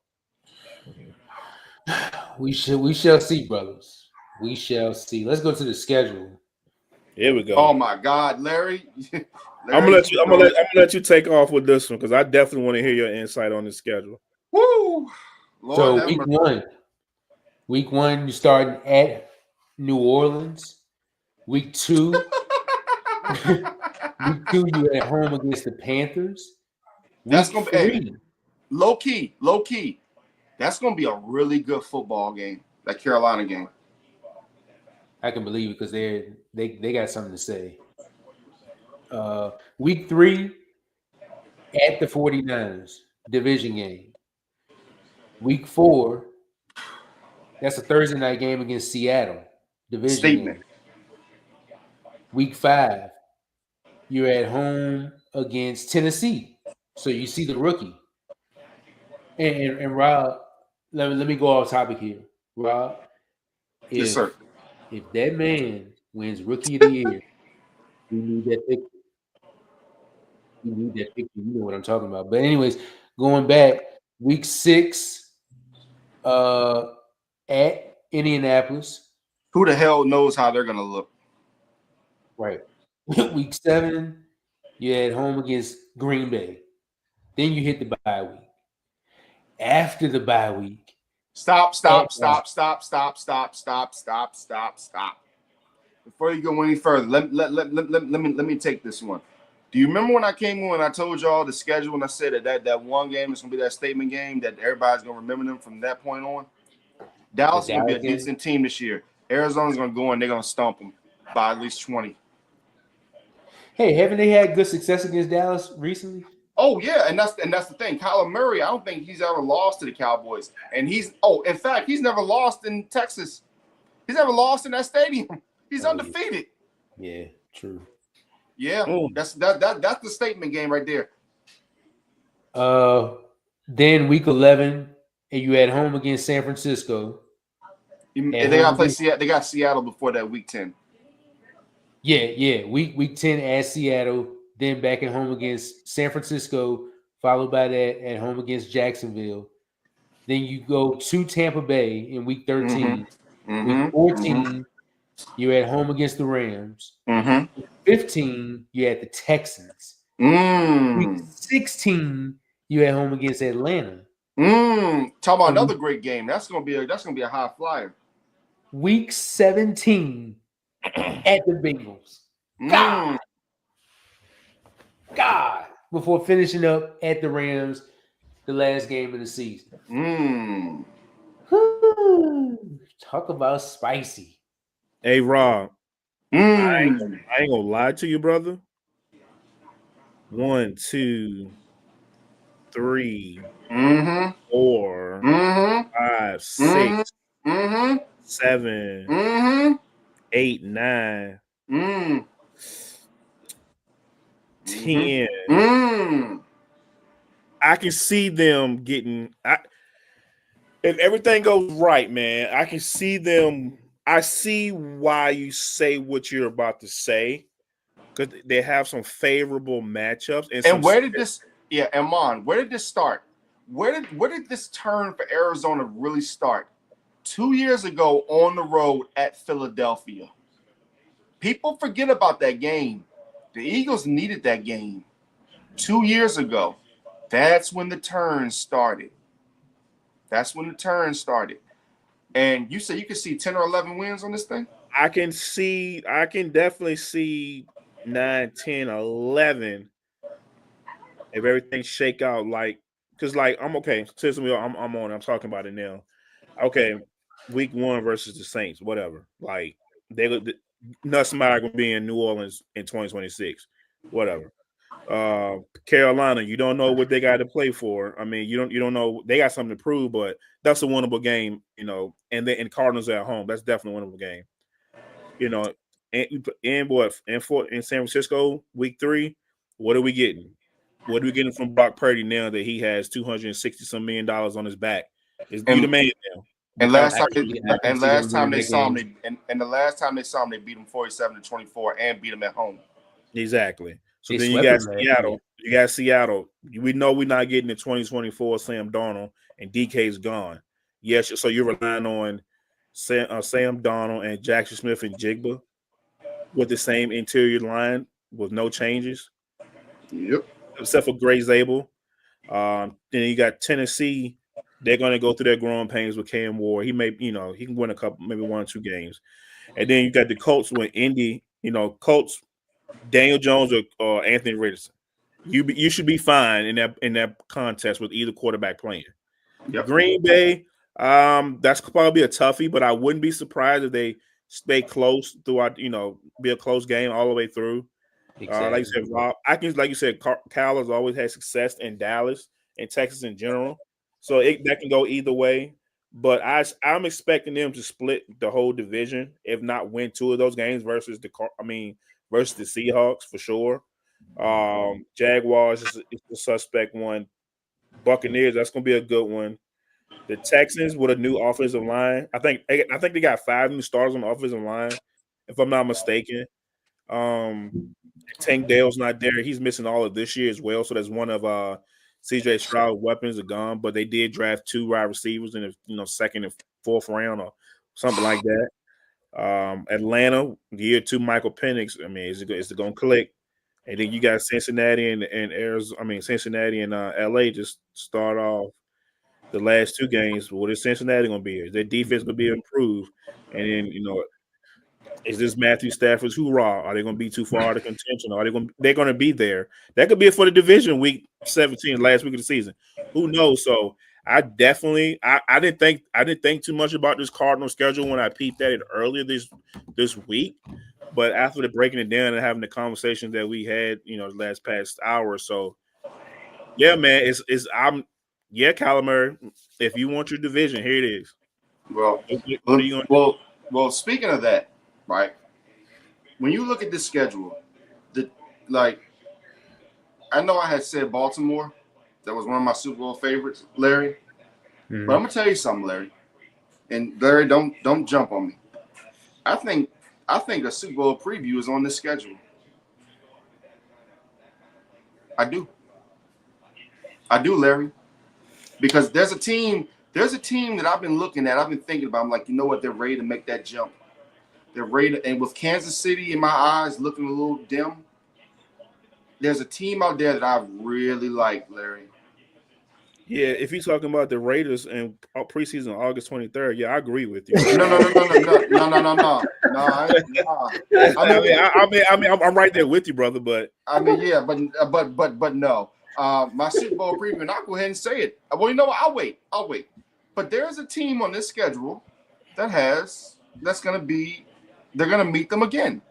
We shall see, brothers. We shall see. Let's go to the schedule. Here we go. Oh my God, Larry. I'm gonna let you take off with this one, because I definitely want to hear your insight on the schedule. Woo! Lord, so week one, you start at New Orleans. Week 2, you're at home against the Panthers. That's gonna be low key. That's gonna be a really good football game. That Carolina game. I can believe it, because they got something to say. Week 3 at the 49ers, division game. Week 4, that's a Thursday night game against Seattle, division game. Week 5, you're at home against Tennessee, so you see the rookie. And Rob, let me go off topic here. Rob, yes, sir. If that man wins Rookie of the Year, we need that picture. You know what I'm talking about. But anyways, going back, week 6 at Indianapolis. Who the hell knows how they're going to look? Right. Week 7, you're at home against Green Bay. Then you hit the bye week. After the bye week. Stop. Before you go any further, let me take this one. Do you remember when I came in and I told y'all the schedule and I said that one game is going to be that statement game that everybody's going to remember them from that point on? Dallas is going to be a decent team this year. Arizona's going to go in. They're going to stomp them by at least 20. Hey, haven't they had good success against Dallas recently? Oh yeah, and that's the thing. Kyler Murray, I don't think he's ever lost to the Cowboys, and in fact, he's never lost in Texas. He's never lost in that stadium. He's undefeated. Yeah, true. Yeah, that's the statement game right there. Then week 11, and you at home against San Francisco. They got to play Seattle. They got Seattle before that week 10. Yeah. Week 10 at Seattle, then back at home against San Francisco, followed by that at home against Jacksonville. Then you go to Tampa Bay in week 13. Week 14, you're at home against the Rams. 15, you're at the Texans. Week 16, you're at home against Atlanta. Talk about another great game. That's gonna be a high flyer. Week 17 at the Bengals. God. Before finishing up at the Rams, the last game of the season. Talk about spicy. Hey, Rob. I ain't gonna lie to you, brother. 1, 2, 3, 4, 5, 6, 7, 8, 9, 10. I can see them getting. If everything goes right, man, I can see them. I see why you say what you're about to say, because they have some favorable matchups. And where did this? Yeah, Amon, where did this start? Where did this turn for Arizona really start? 2 years ago on the road at Philadelphia. People forget about that game. The Eagles needed that game 2 years ago. That's when the turn started. And you say you can see 10 or 11 wins on this thing? I can definitely see 9, 10, 11 if everything shake out because I'm okay. Since I'm on, I'm talking about it now. Okay, week 1 versus the Saints, whatever. Like nothing matter gonna be in New Orleans in 2026, whatever. Carolina, you don't know what they got to play for. I mean, you don't know, they got something to prove, but that's a winnable game, and Cardinals are at home. That's definitely a winnable game. In San Francisco, week 3, what are we getting? What are we getting from Brock Purdy now that he has $260-some million on his back? Is you the man now? And the last time they saw him, they beat him 47-24 and beat him at home. Exactly. So then you got Seattle. You got Seattle. We know we're not getting the 2024 Sam Darnold, and DK's gone. Yes, so you're relying on Sam Darnold and Jackson Smith and Jigba with the same interior line with no changes. Yep. Except for Gray Zabel. Then you got Tennessee. They're going to go through their growing pains with Cam Ward. He may, he can win a couple, maybe 1 or 2 games. And then you got the Colts with Indy. Colts, Daniel Jones or Anthony Richardson. You should be fine in that contest with either quarterback playing. Yep. Green Bay, that's probably a toughie, but I wouldn't be surprised if they stay close throughout. Be a close game all the way through. Exactly. Like you said, Rob, like you said, Cal has always had success in Dallas and Texas in general, so that can go either way. But I'm expecting them to split the whole division, if not win 2 of those games versus the Seahawks for sure. Jaguars is the suspect one. Buccaneers, that's going to be a good one. The Texans with a new offensive line. I think they got 5 new starters on the offensive line, if I'm not mistaken. Tank Dale's not there. He's missing all of this year as well. So that's one of CJ Stroud's weapons are gone. But they did draft 2 wide receivers in the 2nd and 4th round or something like that. Atlanta, year 2, Michael Penix. I mean, is it going to click? And then you got Cincinnati and Arizona. I mean, Cincinnati and LA just start off the last 2 games. What is Cincinnati going to be? Is their defense going to be improved? And then is this Matthew Stafford's hoorah? Are they going to be too far out of contention? They're going to be there? That could be it for the division week 17, last week of the season. Who knows? So I definitely I didn't think too much about this Cardinal schedule when I peeped at it earlier this week. But after the breaking it down and having the conversation that we had, the last past hour or so, yeah, man, Kyler Murray, if you want your division, here it is. Well, What are you going to do? Well, speaking of that, right? When you look at this schedule, I know I had said Baltimore. That was one of my Super Bowl favorites, Larry. Mm-hmm. But I'm gonna tell you something, Larry. And Larry, don't jump on me. I think a Super Bowl preview is on this schedule. I do, Larry, because there's a team that I've been looking at. I've been thinking about. I'm like, you know what? They're ready to make that jump. They're ready to, and with Kansas City in my eyes looking a little dim, there's a team out there that I really like, Larry. Yeah, if you're talking about the Raiders and preseason August 23rd, yeah, I agree with you. No. I'm right there with you, brother. But yeah, but no. My Super Bowl preview, and I'll go ahead and say it. Well, you know what? I'll wait. But there's a team on this schedule they're gonna meet them again.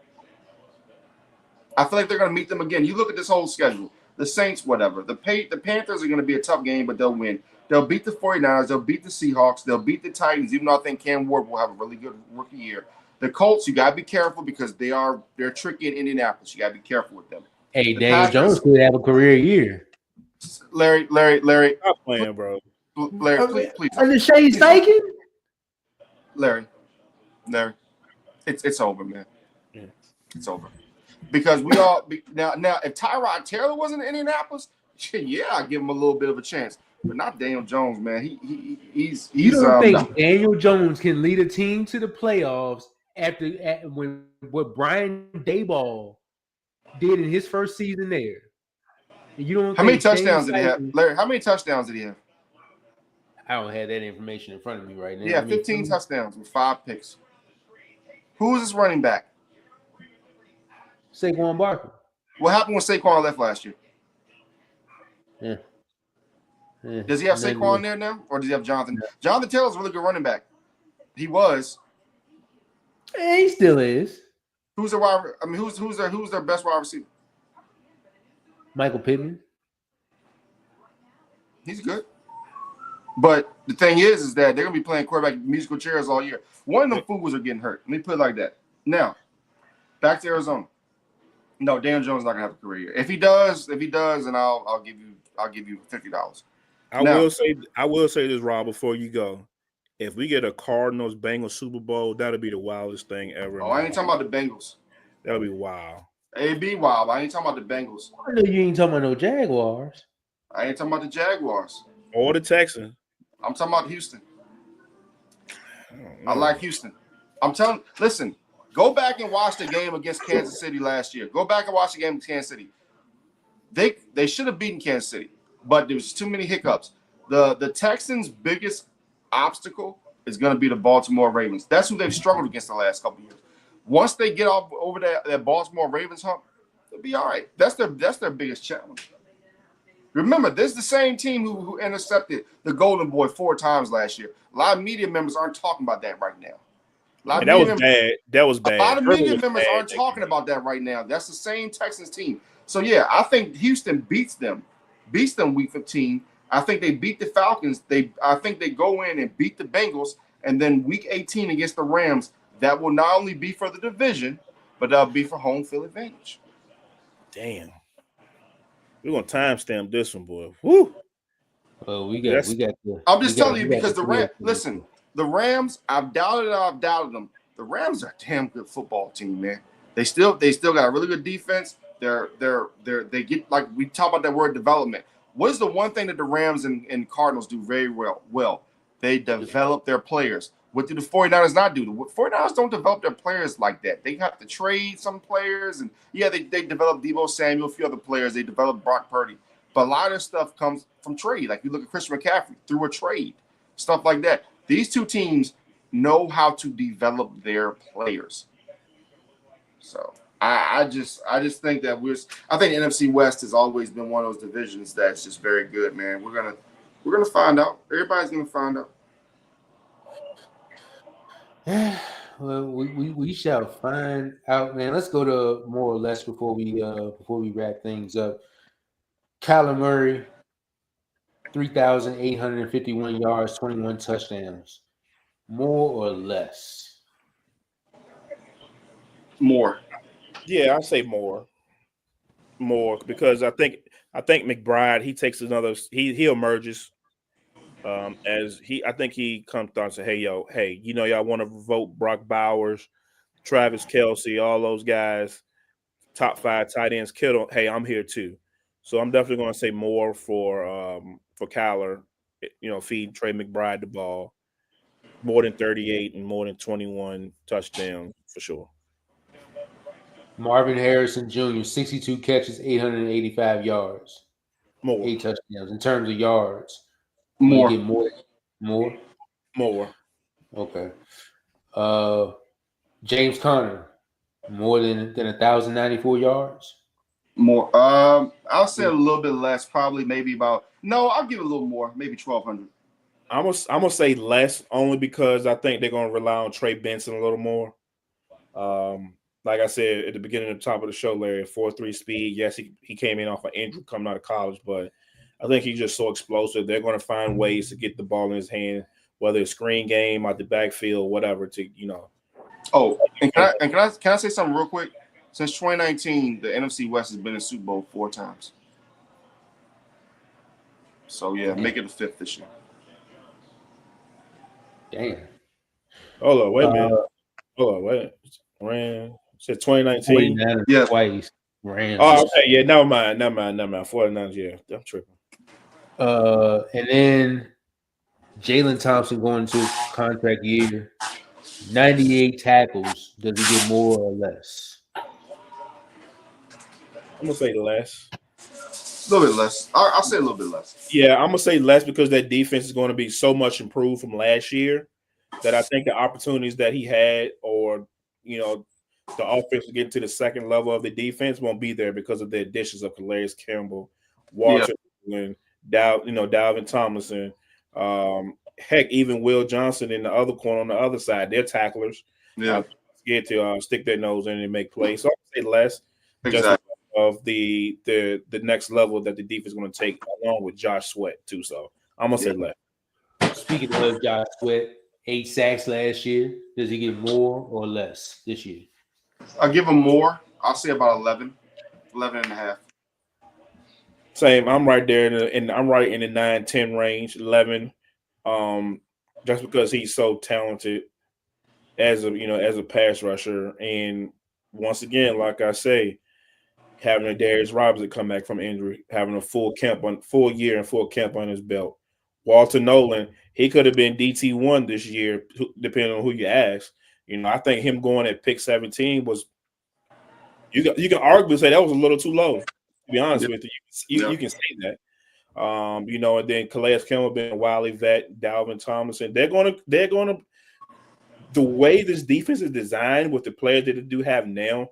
I feel like they're gonna meet them again. You look at this whole schedule. The Saints, whatever. The Panthers are going to be a tough game, but they'll win. They'll beat the 49ers. They'll beat the Seahawks. They'll beat the Titans, even though I think Cam Ward will have a really good rookie year. The Colts, you got to be careful because they're tricky in Indianapolis. You got to be careful with them. Hey, Daniel Jones could have a career year. Larry. Stop playing, bro. Larry, please. Are the Shades taken? Larry. It's over, man. Yeah. It's over. Because we all now if Tyrod Taylor wasn't in Indianapolis, yeah, I'd give him a little bit of a chance. But not Daniel Jones, man. He's you don't think Daniel Jones can lead a team to the playoffs when what Brian Daboll did in his first season there? And you don't how many touchdowns did he have? Larry, how many touchdowns did he have? I don't have that information in front of me right now. Yeah, 15 touchdowns with 5 picks. Who is this running back? Saquon Barkley. What happened when Saquon left last year? Yeah. Does he have Saquon there now, or does he have Jonathan? Yeah. Jonathan Taylor's a really good running back. He was. Yeah, he still is. Who's their best wide receiver? Michael Pittman. He's good. But the thing is that they're gonna be playing quarterback musical chairs all year. One of them fools are getting hurt. Let me put it like that. Now, back to Arizona. No, Daniel Jones is not gonna have a career year. If he does, then I'll give you $50. I will say this, Rob, before you go. If we get a Cardinals Bengals Super Bowl, that'll be the wildest thing ever. Oh, I ain't talking about the Bengals. That'll be wild. It'd be wild. I ain't talking about the Bengals. I know you ain't talking about no Jaguars. I ain't talking about the Jaguars. Or the Texans. I'm talking about Houston. I like Houston. Listen, go back and watch the game against Kansas City last year. Go back and watch the game against Kansas City. They should have beaten Kansas City, but there was too many hiccups. The Texans' biggest obstacle is going to be the Baltimore Ravens. That's who they've struggled against the last couple of years. Once they get over that Baltimore Ravens hump, they'll be all right. That's their biggest challenge. Remember, this is the same team who intercepted the Golden Boy 4 times last year. A lot of media members aren't talking about that right now. That was bad. That was bad. A lot of media members aren't talking about that right now. That's the same Texans team. So, yeah, I think Houston beats them week 15. I think they beat the Falcons. I think they go in and beat the Bengals. And then week 18 against the Rams, that will not only be for the division, but that'll be for home field advantage. Damn. We're going to timestamp this one, boy. Woo! Well, we got. I'm just telling you because the Rams. Listen, the Rams. I've doubted them. The Rams are a damn good football team, man. They still got a really good defense. They get, like we talk about that word development. What is the one thing that the Rams and Cardinals do very well? They develop their players. What do the 49ers not do? The 49ers don't develop their players like that. They have to trade some players. And, yeah, they develop Deebo Samuel, a few other players. They develop Brock Purdy. But a lot of their stuff comes from trade. Like you look at Christian McCaffrey through a trade, stuff like that. These two teams know how to develop their players. So I just think that I think the NFC West has always been one of those divisions that's just very good, man. We're gonna find out. Everybody's gonna find out. Well, we shall find out, man. Let's go to more or less before we wrap things up. Kyler Murray, 3,851 yards, 21 touchdowns. More or less? More. Yeah, I say more because I think McBride he takes another he emerges as he I think he comes down and say, hey, y'all want to vote Brock Bowers, Travis Kelsey, all those guys, top 5 tight ends, Kittle. Hey, I'm here too. So I'm definitely going to say more for Kyler, feed Trey McBride the ball, more than 38 and more than 21 touchdowns for sure. Marvin Harrison Jr., 62 catches, 885 yards, More, 8 touchdowns. In terms of yards, will he More. get more? More? more. Okay. James Conner, more than 1,094 yards. More. I'll say a little bit less. Probably maybe about. No, I'll give it a little more. Maybe 1,200. I'm gonna say less only because I think they're gonna rely on Trey Benson a little more. Like I said at the beginning of the top of the show, Larry, 4.3 speed. Yes, he came in off an injury coming out of college, but I think he's just so explosive. They're going to find ways to get the ball in his hand, whether it's screen game, out the backfield, whatever. Oh, and can I say something real quick? Since 2019, the NFC West has been in Super Bowl 4 times. So yeah, make it the 5th this year. Damn. Hold on, wait a minute. Hold on, wait. Ran said 2019. 49ers Yeah. twice. Rams. Oh, okay, yeah. Never mind. 49ers, yeah, I'm tripping. And then Jalen Thompson going into contract year, 98 tackles. Does he get more or less? I'm gonna say less. A little bit less. I'll say a little bit less. Yeah, I'm gonna say less because that defense is going to be so much improved from last year that I think the opportunities that he had, or the offense to get to the second level of the defense, won't be there because of the additions of Calais Campbell, Walter, Dalvin Tomlinson, heck, even Will Johnson in the other corner on the other side. They're tacklers. Yeah. Scared to stick their nose in and make plays. So I'd say less. Exactly. Just of the next level that the defense is going to take along with Josh Sweat too. So I'm gonna say less. Speaking of Josh Sweat, 8 sacks last year. Does he get more or less this year? I'll give him more. I'll say about 11 and a half. Same. I'm right there, and I'm right in the 9-10 range, 11. Just because he's so talented as a pass rusher, and once again, like I say, having a Darius Robinson come back from injury, having a full year and full camp on his belt. Walter Nolan, he could have been DT1 this year, depending on who you ask. I think him going at pick 17 was you can arguably say that was a little too low. To be honest with you, you can say that. And then Calais Campbell being a wily vet, Dalvin Tomlinson, they're gonna the way this defense is designed with the players that they do have now.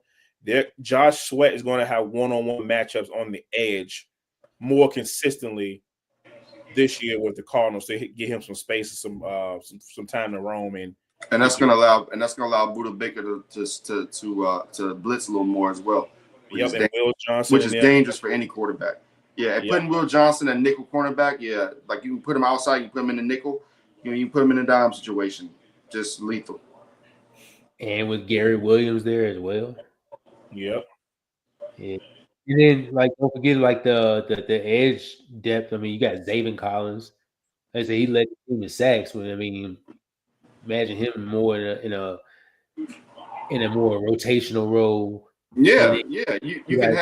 Josh Sweat is going to have one-on-one matchups on the edge more consistently this year with the Cardinals to get him some space and some time to roam in. And that's going to allow Buda Baker to blitz a little more as well. And Will Johnson, which is dangerous for any quarterback. Yeah, and putting Will Johnson at nickel cornerback, like you can put him outside, you put him in the nickel, you can put him in a dime situation, just lethal. And with Gary Williams there as well. Yep. Yeah. And then, don't forget, the edge depth. I mean, you got Zaven Collins. I say he led the team in sacks, but I mean, imagine him more in a more rotational role. Yeah. You can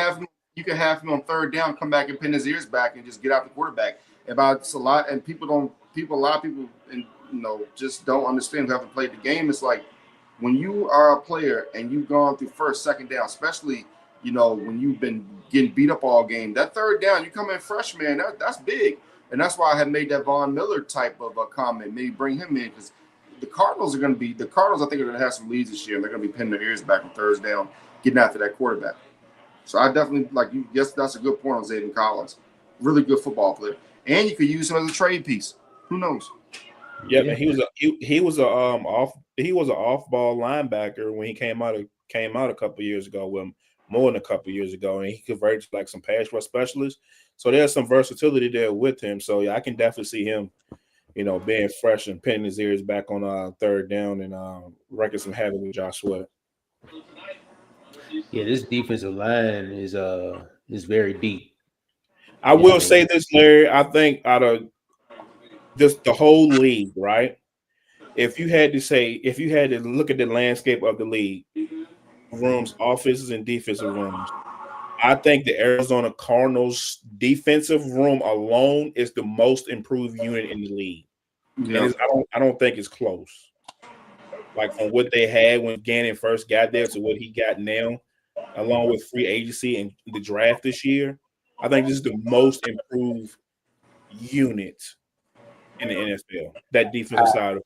have him on third down, come back and pin his ears back and just get out the quarterback. About a lot, and a lot of people, just don't understand who haven't played the game. It's like when you are a player and you've gone through first, second down, especially when you've been getting beat up all game, that third down, you come in fresh, man. That's big, and that's why I had made that Von Miller type of a comment. Maybe bring him in because the Cardinals. I think are going to have some leads this year, and they're going to be pinning their ears back on third down, getting after that quarterback. So I definitely like you. Yes, that's a good point on Zaven Collins. Really good football player. and you could use him as a trade piece. Who knows? Yeah, man, he was a off ball linebacker when he came out a couple years ago. Well, more than a couple years ago, and he converted to like some pass rush specialist. So there's some versatility there with him. So yeah, I can definitely see him, being fresh and pinning his ears back on third down and wrecking some havoc with Josh Sweat. Yeah, this defensive line is very deep. I will say this, Larry. I think out of just the whole league, right? If you had to look at the landscape of the league, rooms, offenses and defensive rooms, I think the Arizona Cardinals defensive room alone is the most improved unit in the league. Yeah. And I don't think it's close. Like from what they had when Gannon first got there to what he got now, along with free agency and the draft this year, I think this is the most improved unit in the NFL. That defensive side of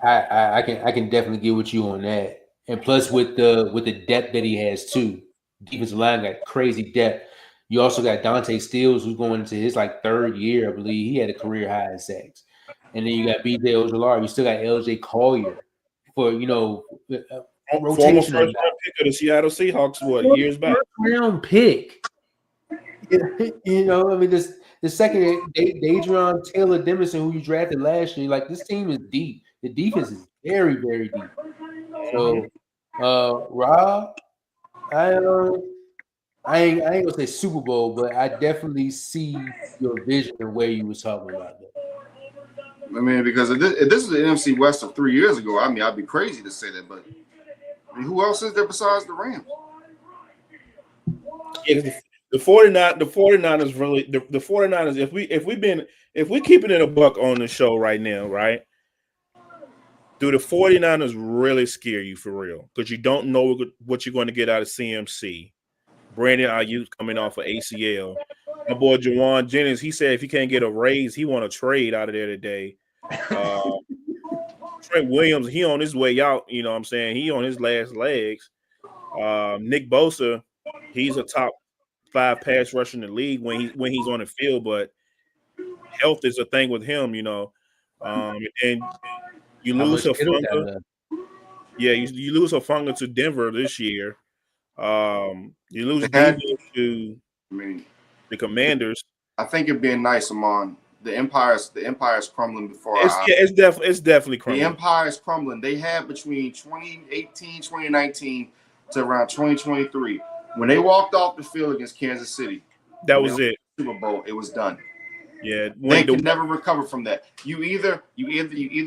I can definitely get with you on that. And plus with the depth that he has too. Defensive line got crazy depth. You also got Dante Stills, who's going into his like third year, I believe. He had a career high in sacks. And then you got B.J. Ojolari. You still got L.J. Collier for former rotation. first round pick of the Seattle Seahawks, years back? First round pick. I mean, the second Dadrian Taylor Demerson, who you drafted last year, like this team is deep. The defense is very, very deep. So, Rob, I ain't gonna say Super Bowl, but I definitely see your vision and where you was talking about that. I mean, because if this is the NFC West of 3 years ago, I mean, I'd be crazy to say that, but I mean, who else is there besides the Rams? Yeah, the 49ers really the 49ers, if we keeping it a buck on the show right now, right? Do the 49ers really scare you for real? Because you don't know what you're going to get out of CMC. Brandon Ayuk coming off of ACL. My boy Jawan Jennings, he said if he can't get a raise, he want to trade out of there today. Trent Williams, he on his way out. You know what I'm saying? He on his last legs. Nick Bosa, he's a top 5 pass rusher in the league when he's on the field, but health is a thing with him, and you lose Hufanga. Yeah, you lose Hufanga to Denver this year. You lose Debo to the Commanders. I think it'd be nice, Amon. The empire's crumbling before it's definitely crumbling. The empire is crumbling. They had between 2018, 2019 to around 2023. When they walked off the field against Kansas City, that was it. Super Bowl, it was done. Yeah, they could never recover from that. You either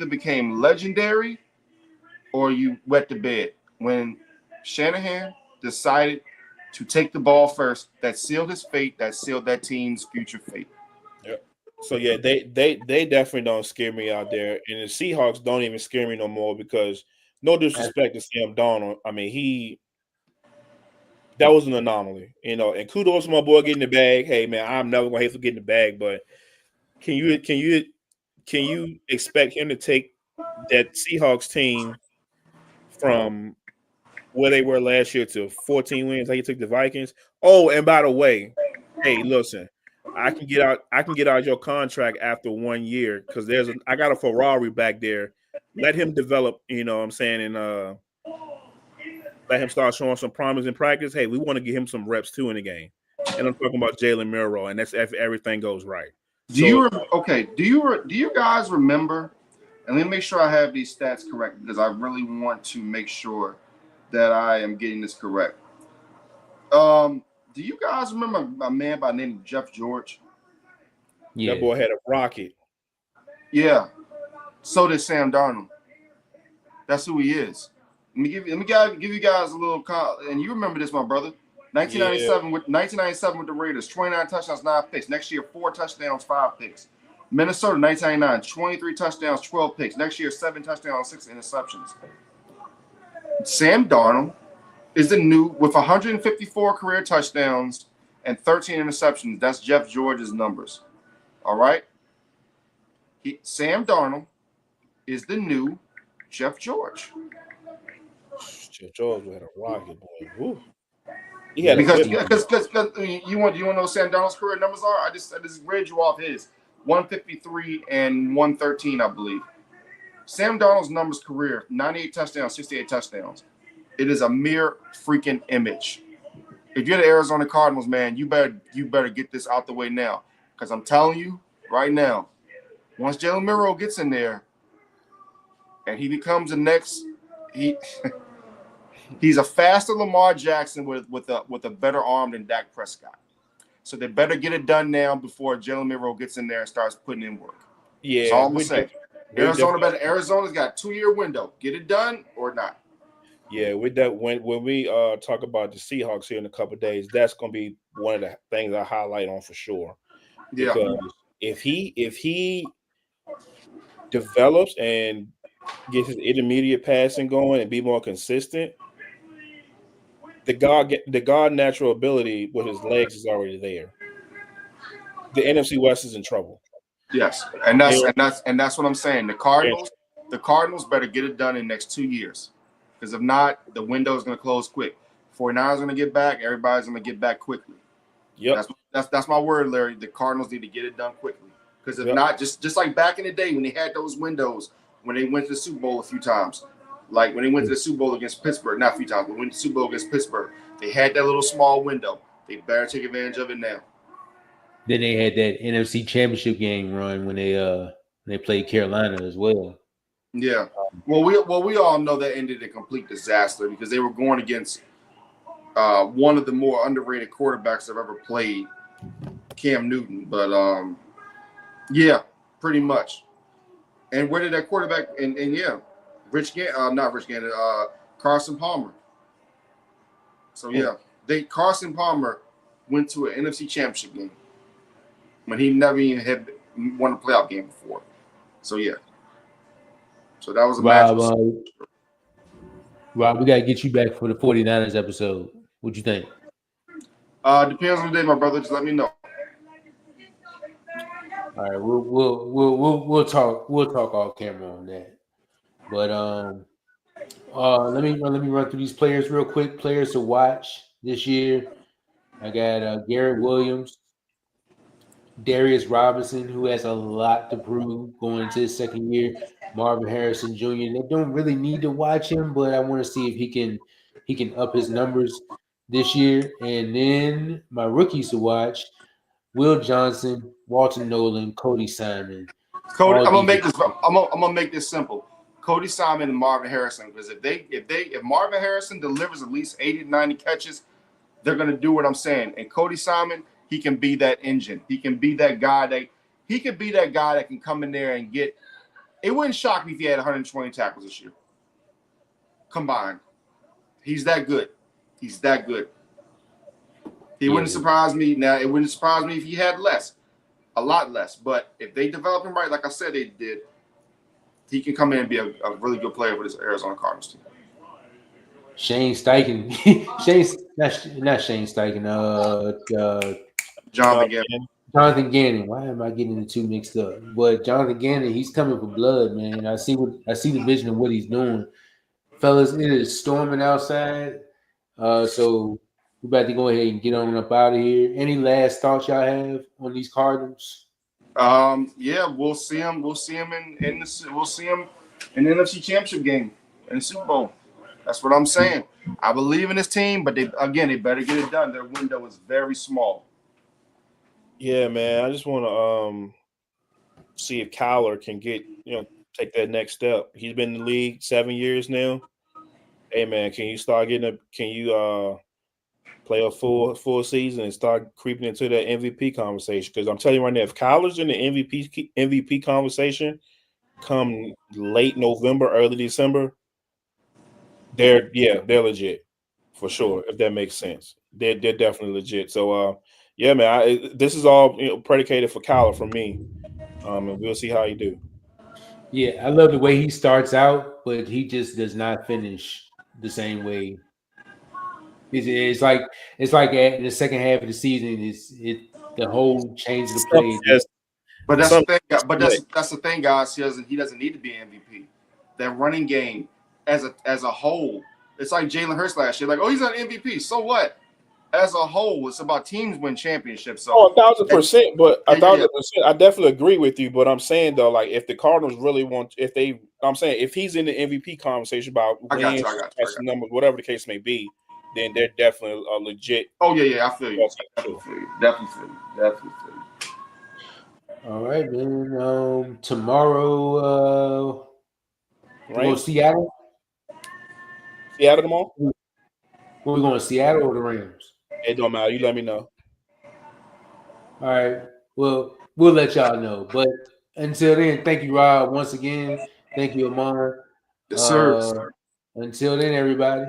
became legendary or you wet the bed. When Shanahan decided to take the ball first, that sealed his fate. That sealed that team's future fate. Yep. So yeah, they definitely don't scare me out there, and the Seahawks don't even scare me no more because no disrespect to Sam Darnold. I mean, that was an anomaly, and kudos to my boy getting the bag. Hey man, I'm never gonna hate for getting the bag, but can you expect him to take that Seahawks team from where they were last year to 14 wins? How you took the Vikings? Oh, and by the way, hey, listen, I can get out your contract after 1 year because I got a Ferrari back there. Let him develop, you know what I'm saying, and let him start showing some promise in practice. Hey, we want to give him some reps too in the game. And I'm talking about Jalen Milroe, and that's if everything goes right. Do you guys remember? And let me make sure I have these stats correct because I really want to make sure that I am getting this correct. Do you guys remember a man by the name of Jeff George? Yeah. That boy had a rocket. Yeah. So did Sam Darnold. That's who he is. Let me give you guys a little and you remember this, my brother. 1997 with the Raiders, 29 touchdowns, 9 picks. Next year, 4 touchdowns, 5 picks. Minnesota, 1999, 23 touchdowns, 12 picks. Next year, 7 touchdowns, 6 interceptions. Sam Darnold is the new with 154 career touchdowns and 13 interceptions. That's Jeff George's numbers. All right. Sam Darnold is the new Jeff George. Jeff George had a rocket, boy. Woo. He had a Because good you want to know what Sam Darnold's career numbers are? I just read you off his 153 and 113, I believe. Sam Darnold's numbers career 98 touchdowns, 68 touchdowns. It is a mere freaking image. If you're the Arizona Cardinals, man, you better get this out the way now, because I'm telling you right now, once Jalen Milroe gets in there and he becomes the next he's a faster Lamar Jackson with a better arm than Dak Prescott. So they better get it done now before Jalen Milroe gets in there and starts putting in work. Yeah, that's all I'm gonna say. Arizona's got a 2-year window. Get it done or not. Yeah, with that, when we talk about the Seahawks here in a couple of days, that's going to be one of the things I highlight on for sure. Yeah. Because if he develops and gets his intermediate passing going and be more consistent, the God natural ability with his legs is already there. The NFC West is in trouble. Yes, and that's what I'm saying. The Cardinals better get it done in the next 2 years, because if not, the window is going to close quick. 49ers going to get back. Everybody's going to get back quickly. Yep. That's my word, Larry. The Cardinals need to get it done quickly, because if not, just like back in the day when they had those windows, when they went to the Super Bowl a few times, like when they went to the Super Bowl against Pittsburgh, not a few times, but went to the Super Bowl against Pittsburgh, they had that little small window. They better take advantage of it now. Then they had that NFC Championship game run when they played Carolina as well. Yeah. Well, we all know that ended a complete disaster, because they were going against one of the more underrated quarterbacks I've ever played, Cam Newton. But yeah, pretty much. And where did that quarterback and yeah, Carson Palmer. So yeah, Carson Palmer went to an NFC Championship game when he never even had won a playoff game before. So yeah. So that was a Rob, Rob, we got to get you back for the 49ers episode. What'd you think? Depends on the day, my brother. Just let me know. All right, we'll talk off camera on that. But let me run through these players real quick. Players to watch this year. I got Garrett Williams, Darius Robinson, who has a lot to prove going into his second year. Marvin Harrison Jr. They don't really need to watch him, but I want to see if he can up his numbers this year. And then my rookies to watch: Will Johnson, Walter Nolan, Cody Simon. I'm gonna make this simple. Cody Simon and Marvin Harrison, because if Marvin Harrison delivers at least 80 to 90 catches, they're gonna do what I'm saying. And Cody Simon, he can be that engine. He can be that guy that can come in there and get. It wouldn't shock me if he had 120 tackles this year combined. He's that good. He's that good. He wouldn't surprise me. Now, it wouldn't surprise me if he had less, a lot less. But if they develop him right, like I said they did, he can come in and be a really good player for this Arizona Cardinals team. Shane Steichen. not Shane Steichen. Jonathan Gannon. Jonathan Gannon. Why am I getting the two mixed up? But Jonathan Gannon, he's coming for blood, man. I see the vision of what he's doing. Fellas, it is storming outside. So we're about to go ahead and get on up out of here. Any last thoughts y'all have on these Cardinals? Yeah, we'll see him. We'll see him in the NFC Championship game in the Super Bowl. That's what I'm saying. I believe in this team, but they better get it done. Their window is very small. Yeah, man. I just want to see if Kyler can take that next step. He's been in the league 7 years now. Hey, man, can you play a full season and start creeping into that MVP conversation? Because I'm telling you right now, if Kyler's in the MVP conversation come late November, early December, they're legit for sure. If that makes sense, they're definitely legit. So yeah, man, this is all predicated for Kyler from me, and we'll see how you do. Yeah, I love the way he starts out, but he just does not finish the same way. It's like in the second half of the season, the whole change of the play. But that's the thing. But that's the thing, guys. He doesn't need to be MVP. That running game as a whole, it's like Jalen Hurts last year. Like, oh, he's not MVP. So what? as a whole, it's about teams win championships. So, 1,000%. But yeah, 1,000%, I definitely agree with you. But I'm saying though, like if the Cardinals really want, I'm saying if he's in the MVP conversation about wins, numbers, whatever the case may be, then they're definitely a legit. Oh yeah, I feel you. Definitely feel you. All right, man. Tomorrow, right? Seattle. Seattle tomorrow. We're going to Seattle or the Rams. It don't matter. You let me know. All right. Well, we'll let y'all know. But until then, thank you, Rob, once again. Thank you, Amar. Yes, sir. Until then, everybody.